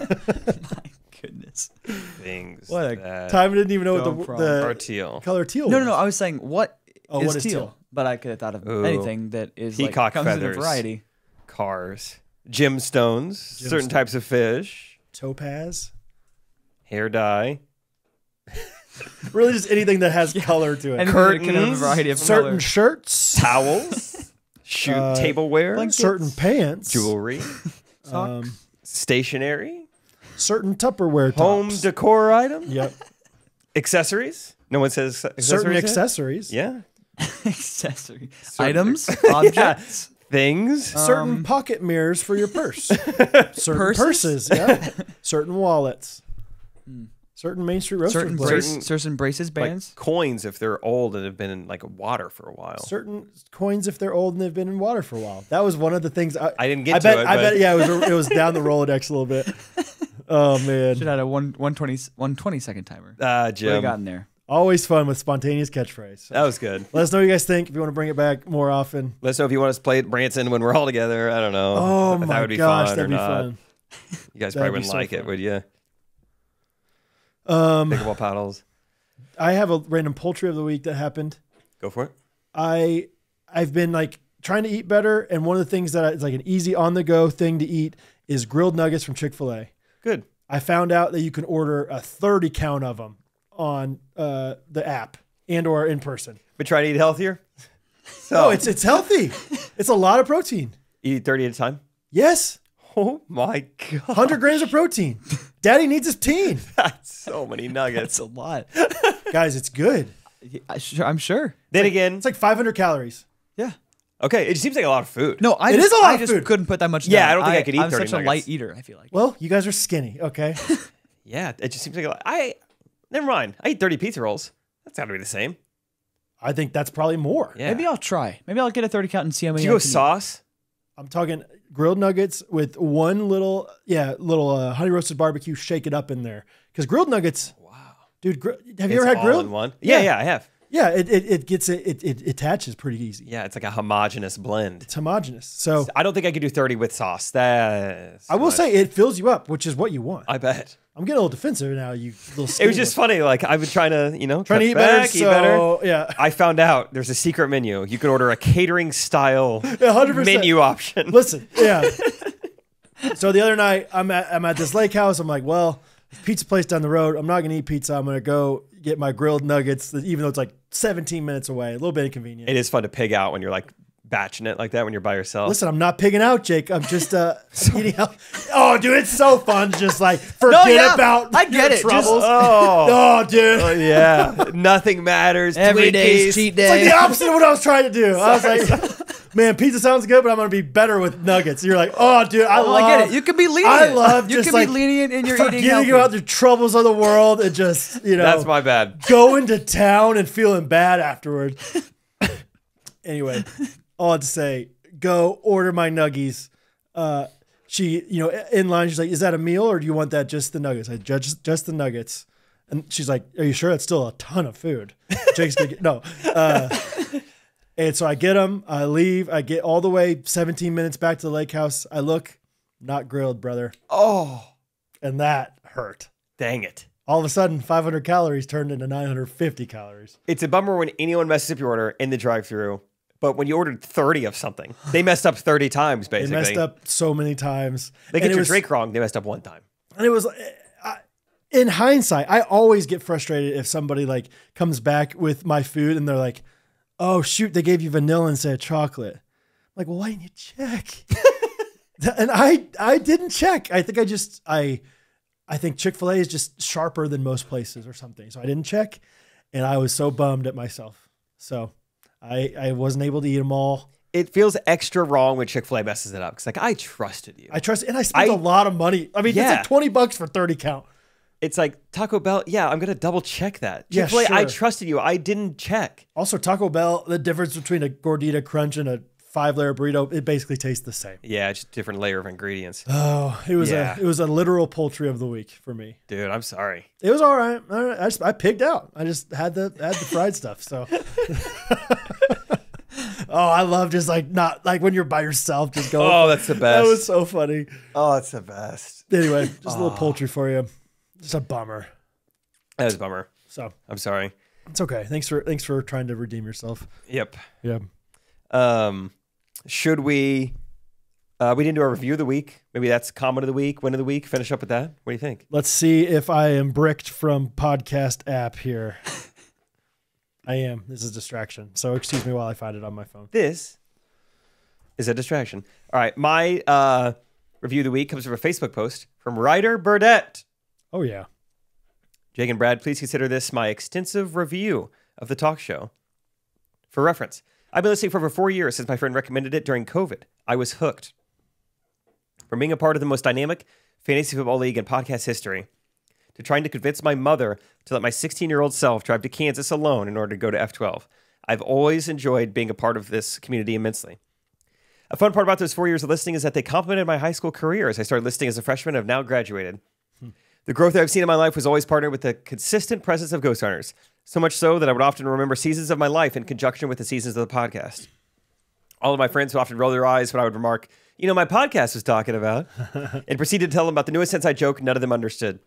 My goodness. Things What a that Time didn't even know what the are teal. color teal No, was. I was saying what what is teal? teal? But I could have thought of Ooh. anything that is Peacock comes in feathers. a variety. Cars. Gemstones. Certain types of fish. Topaz. Hair dye. Really just anything that has color to it. Anything that can have a variety of Certain colors. shirts. Towels. Tableware. blankets. Certain pants. Jewelry. Stationery. Certain Tupperware tops. Home decor item. Yep. Accessories. No one says accessories. Certain yet? accessories. Yeah. Accessory items, objects. Things. Certain pocket mirrors for your purse. Certain purses. Yeah. Certain wallets. Certain Main Street Roaster Certain plates. certain braces, bands. Like coins if they're old and have been in like water for a while. Certain coins if they're old and they've been in water for a while. That was one of the things I didn't get I to bet, it. I but bet. Yeah, it was down the Rolodex a little bit. Oh man. Should have had a 120 second timer. What have you Jim. got in there? Always fun with spontaneous catchphrase. So That was good. let us know what you guys think. If you want to bring it back more often. Let us know if you want us to play at Branson when we're all together. I don't know. Oh if my that would be gosh, fun that'd or be not. fun. You guys That'd probably be wouldn't so like it, fun. would you? Pickleball paddles. I have a random poultry of the week that happened. Go for it. I've been like trying to eat better, and one of the things that is like an easy on the go thing to eat is grilled nuggets from Chick-fil-A. Good. I found out that you can order a 30 count of them on the app and or in person. Been trying to eat healthier? No, it's healthy. It's a lot of protein. You eat 30 at a time? Yes. Oh my God. 100 grams of protein. Daddy needs his teen. That's so many nuggets. That's a lot. Guys, it's good. I'm sure. Then again, it's like 500 calories. Yeah. Okay, it seems like a lot of food. No, it is a lot of food. Couldn't put that much. Yeah, down. I don't think I could eat 30 I'm such nuggets. a light eater. I feel like. Well, you guys are skinny. Okay. Yeah, it just seems like a lot. Never mind. I eat 30 pizza rolls. That's got to be the same. I think that's probably more. Yeah. Maybe I'll try. Maybe I'll get a 30 count and see how many. Do you go sauce? I'm talking grilled nuggets with one little honey roasted barbecue. Shake it up in there because grilled nuggets. Wow, dude, have you ever had grilled? In one? Yeah, I have. Yeah, it attaches pretty easy. Yeah, it's like a homogenous blend. It's homogenous. So I don't think I could do 30 with sauce. I will say it fills you up, which is what you want. I bet. I'm getting a little defensive now. You little. It was just funny. Like I've been trying to, eat better. Yeah. I found out there's a secret menu. You can order a catering style 100%. menu option. Listen, yeah. So the other night I'm at this lake house. I'm like, well, pizza place down the road. I'm not gonna eat pizza. I'm gonna go get my grilled nuggets, even though it's like 17 minutes away. A little bit inconvenient. It is fun to pig out when you're like batching it like that when you're by yourself. Listen, I'm not pigging out, Jake. I'm just eating out. Oh, dude, it's so fun. Just like forget about I get your it. troubles. Oh, dude. Yeah. Nothing matters. Every day's Twinkies. cheat day. It's like the opposite of what I was trying to do. I was like, man, pizza sounds good, but I'm going to be better with nuggets. You're like, oh, dude, I get it. You can be lenient. I love you just can like be lenient in your eating forgetting healthy. about the troubles of the world and just, That's my bad. going to town and feeling bad afterward. Anyway, all I had to say, go order my nuggies. She, in line, she's like, is that a meal or do you want that just the nuggets? I just the nuggets. And she's like, are you sure? That's still a ton of food. Jake's gonna get, no. And so I get them, I leave, I get all the way 17 minutes back to the lake house. I look, not grilled, brother. Oh. And that hurt. Dang it. All of a sudden, 500 calories turned into 950 calories. It's a bummer when anyone messes up your order in the drive-thru. But when you ordered 30 of something, they messed up 30 times, basically. They messed up so many times. They get your drink wrong, they messed up one time. And it was, in hindsight, I always get frustrated if somebody like comes back with my food and they're like, oh, shoot, they gave you vanilla instead of chocolate. I'm like, well, why didn't you check? And I didn't check. I think I think Chick-fil-A is just sharper than most places or something. So I didn't check. And I was so bummed at myself. So I wasn't able to eat them all. It feels extra wrong when Chick-fil-A messes it up. Because I trusted you. I spent a lot of money. I mean, it's like $20 for 30 count. It's like Taco Bell. Yeah, I'm going to double check that. Yeah, Chick-fil-A, sure. I trusted you. I didn't check. Also, Taco Bell, the difference between a Gordita Crunch and a 5-layer burrito, it basically tastes the same. Yeah, it's just a different layer of ingredients. Oh, it was a literal poultry of the week for me. Dude, I'm sorry. It was all right. I pigged out. I just had the fried stuff. So, oh, I love just like not like when you're by yourself, just going. Oh, that's the best. That was so funny. Oh, that's the best. Anyway, just a little poultry for you. Just a bummer. That was a bummer. So I'm sorry. It's okay. Thanks for trying to redeem yourself. Yep. Yeah. Should we didn't do our review of the week. Maybe that's comment of the week, win of the week. Finish up with that. What do you think? Let's see if I am bricked from podcast app here. I am. This is a distraction. So excuse me while I find it on my phone. This is a distraction. All right. My review of the week comes from a Facebook post from Ryder Burdett. Oh, yeah. Jake and Brad, please consider this my extensive review of the talk show. For reference, I've been listening for over 4 years since my friend recommended it during COVID. I was hooked. From being a part of the most dynamic fantasy football league in podcast history, to trying to convince my mother to let my 16-year-old self drive to Kansas alone in order to go to F12, I've always enjoyed being a part of this community immensely. A fun part about those 4 years of listening is that they complemented my high school career as I started listening as a freshman and have now graduated. The growth that I've seen in my life was always partnered with the consistent presence of Ghostrunners, so much so that I would often remember seasons of my life in conjunction with the seasons of the podcast. All of my friends would often roll their eyes when I would remark, my podcast was talking about, and proceed to tell them about the newest inside joke none of them understood.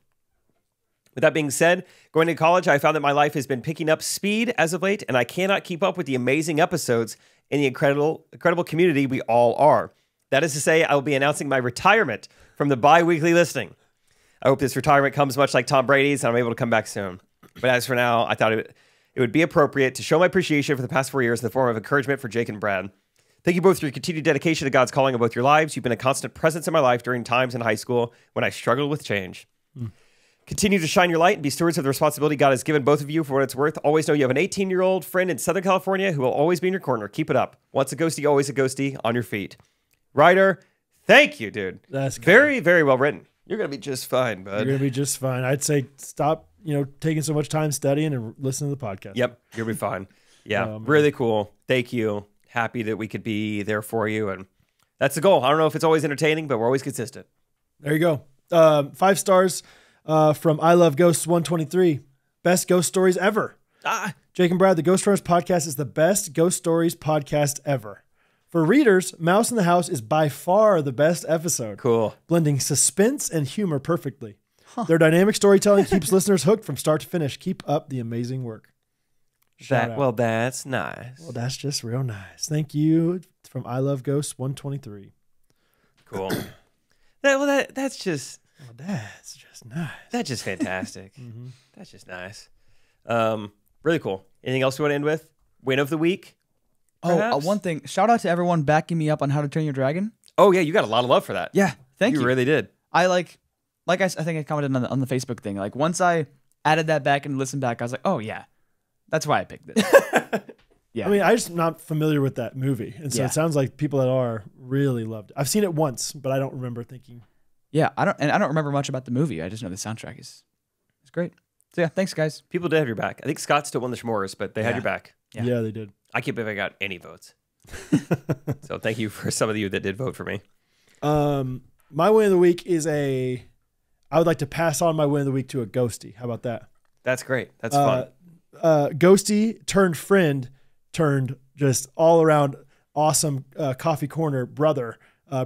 With that being said, going to college, I found that my life has been picking up speed as of late, and I cannot keep up with the amazing episodes and the incredible community we all are. That is to say, I will be announcing my retirement from the bi-weekly listening. I hope this retirement comes much like Tom Brady's, and I'm able to come back soon. But as for now, I thought it would be appropriate to show my appreciation for the past 4 years in the form of encouragement for Jake and Brad. Thank you both for your continued dedication to God's calling of both your lives. You've been a constant presence in my life during times in high school when I struggled with change. Continue to shine your light and be stewards of the responsibility God has given both of you for what it's worth. Always know you have an 18-year-old friend in Southern California who will always be in your corner. Keep it up. Once a ghostie, always a ghostie. On your feet. Ryder, thank you, dude. That's good. Very, very well written. You're going to be just fine, bud. You're going to be just fine. I'd say stop, taking so much time studying and listen to the podcast. Yep, you'll be fine. Yeah, really cool. Thank you. Happy that we could be there for you. And that's the goal. I don't know if it's always entertaining, but we're always consistent. There you go. 5 stars. From I Love Ghosts 123. Best ghost stories ever. Jake and Brad, the Ghostrunners podcast is the best ghost stories podcast ever. For readers, Mouse in the House is by far the best episode. Cool. Blending suspense and humor perfectly. Their dynamic storytelling keeps listeners hooked from start to finish. Keep up the amazing work. That's nice. Well, that's just real nice. Thank you from I Love Ghosts 123. Cool. That's just... Well, that's just nice. That's just fantastic. That's just nice. Really cool. Anything else you want to end with? Win of the week? One thing. Shout out to everyone backing me up on How to Train Your Dragon. Oh, yeah. You got a lot of love for that. Yeah. Thank you. You really did. I think I commented on the Facebook thing. Like, once I added that back and listened back, I was like, oh, yeah. That's why I picked this. Yeah. I mean, I'm just not familiar with that movie. And so it sounds like people that are really loved it. I've seen it once, but I don't remember thinking... Yeah, I don't remember much about the movie. I just know the soundtrack is great. So yeah, thanks guys. People did have your back. I think Scott still won the Schmores, but they had your back. Yeah, they did. I can't believe I got any votes. So thank you for some of you that did vote for me. My win of the week is I would like to pass on my win of the week to a ghostie. How about that? That's great. That's fun. Ghostie turned friend turned just all around awesome coffee corner brother.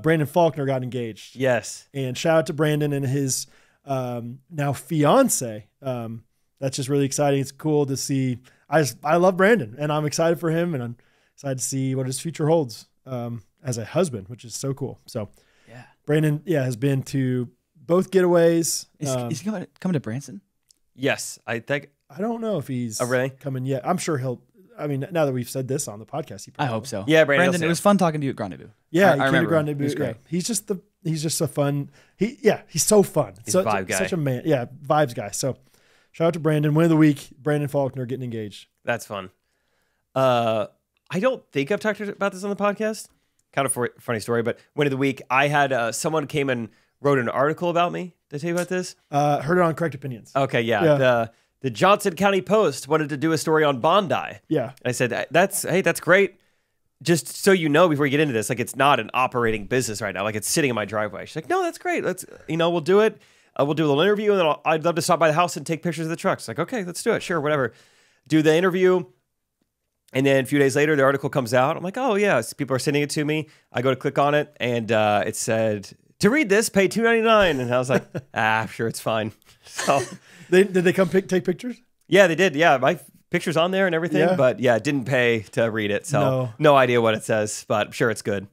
Brandon Faulkner got engaged. Yes. And shout out to Brandon and his now fiance. That's just really exciting. It's cool to see. I love Brandon and I'm excited for him and I'm excited to see what his future holds as a husband, which is so cool. So yeah, Brandon, has been to both getaways. Is he coming to Branson? Yes. I don't know if he's really? coming yet. I'm sure he'll. I mean, now that we've said this on the podcast, I hope so. Yeah, Brandon, it was fun talking to you at Grandevue. Yeah, I remember. Grandevue. It was great. Yeah. He's just so fun. He's so fun. He's a vibe guy. Such a man. Yeah, vibes guy. So shout out to Brandon. Win of the week, Brandon Faulkner getting engaged. That's fun. I don't think I've talked about this on the podcast. Kind of a funny story, but win of the week, I had someone came and wrote an article about me. Did I tell you about this? Heard it on Correct Opinions. Okay, yeah. The Johnson County Post wanted to do a story on Bondi. Yeah. And I said, that's great. Just so you know, before you get into this, like, it's not an operating business right now. Like, it's sitting in my driveway. She's like, no, that's great. We'll do it. We'll do a little interview, and then I'd love to stop by the house and take pictures of the trucks. Like, okay, let's do it. Sure, whatever. Do the interview. And then a few days later, the article comes out. I'm like, oh, yeah. So people are sending it to me. I go to click on it, and it said, to read this, pay $2.99. And I was like, sure, it's fine. So... Did they come take pictures? Yeah, they did. Yeah, my picture's on there and everything. But yeah, didn't pay to read it. So no idea what it says, but I'm sure it's good.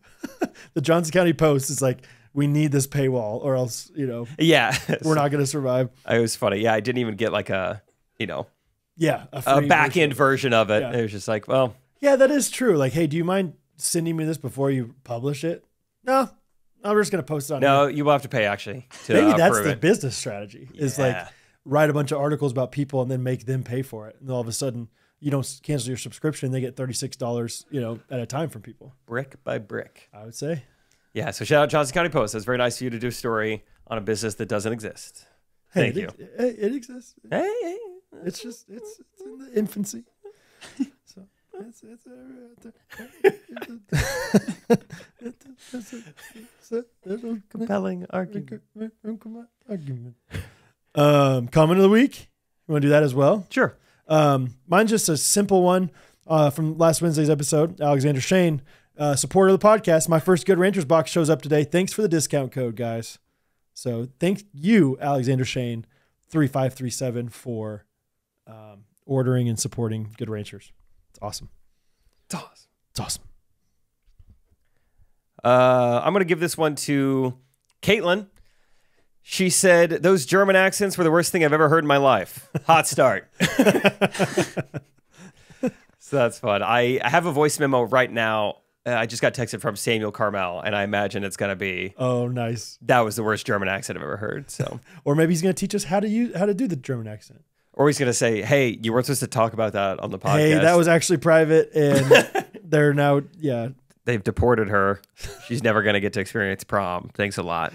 The Johnson County Post is like, we need this paywall or else, yeah, we're not going to survive. It was funny. Yeah, I didn't even get like a back end version of it. Yeah. It was just like, well. Yeah, that is true. Like, hey, do you mind sending me this before you publish it? No, I'm just going to post it on No, you will have to pay actually. Maybe that's the business strategy is like, write a bunch of articles about people and then make them pay for it. And all of a sudden you don't cancel your subscription. They get $36, at a time from people. Brick by brick, I would say. Yeah. So shout out Johnson County Post. That's very nice of you to do a story on a business that doesn't exist. Thank you. It exists. Hey. It's in the infancy. So it's a compelling argument. Comment of the week. You want to do that as well? Sure. Mine's just a simple one from last Wednesday's episode. Alexander Shane, supporter of the podcast. My first Good Ranchers box shows up today. Thanks for the discount code, guys. So thank you, Alexander Shane, 3537 for ordering and supporting Good Ranchers. It's awesome. It's awesome. It's awesome. I'm going to give this one to Caitlin. She said, those German accents were the worst thing I've ever heard in my life. Hot start. So that's fun. I have a voice memo right now. I just got texted from Samuel Carmel, and I imagine it's going to be... Oh, nice. That was the worst German accent I've ever heard. So, or maybe he's going to teach us how to do the German accent. Or he's going to say, hey, you weren't supposed to talk about that on the podcast. Hey, that was actually private, and they're now, yeah. They've deported her. She's never going to get to experience prom. Thanks a lot.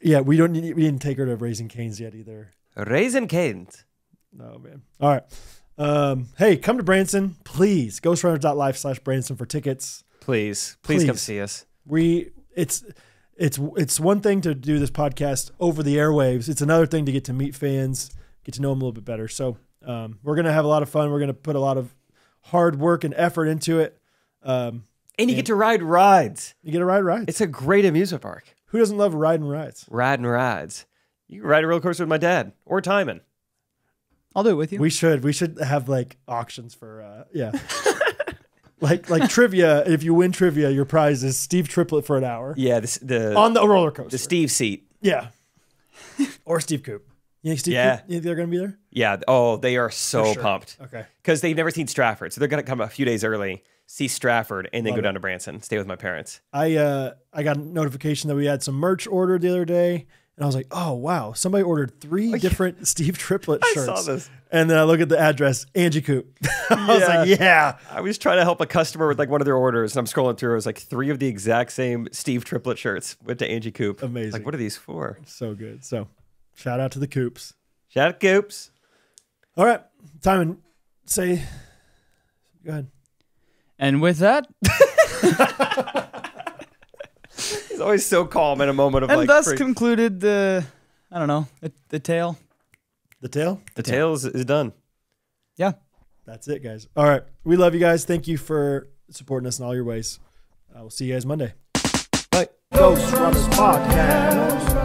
Yeah, we didn't take her to Raising Cane's yet either. Raising Cane's. No, man. All right. Hey, come to Branson, please. Ghostrunners.live/Branson for tickets. Please come see us. It's one thing to do this podcast over the airwaves. It's another thing to get to meet fans, get to know them a little bit better. So we're going to have a lot of fun. We're going to put a lot of hard work and effort into it. And you get to ride rides. You get to ride rides. It's a great amusement park. Who doesn't love riding rides? Riding rides. You can ride a roller coaster with my dad or Timon. I'll do it with you. We should have like auctions for like trivia. If you win trivia, your prize is Steve Triplett for an hour. Yeah, on the roller coaster. The Steve seat. Yeah. Or Steve Coop. You think Steve Coop? You think they're going to be there? Yeah. Oh, they are so pumped. Okay. Because they've never seen Stratford, so they're going to come a few days early, see Stratford, and then go down to Branson, stay with my parents. I got a notification that we had some merch ordered the other day, and I was like, oh, wow. Somebody ordered 3 different Steve Triplett shirts. I saw this. And then I look at the address, Angie Coop. I was like, yeah. I was trying to help a customer with like one of their orders, and I'm scrolling through. It was like 3 of the exact same Steve Triplett shirts went to Angie Coop. Amazing. Like, what are these for? So good. So shout out to the Coops. Shout out Coops. All right. Timon, go ahead. And with that... He's always so calm in a moment of and thus concluded the tale. The tale? The tale is done. Yeah. That's it, guys. All right. We love you guys. Thank you for supporting us in all your ways. We'll see you guys Monday. Bye. Ghostrunners Podcast.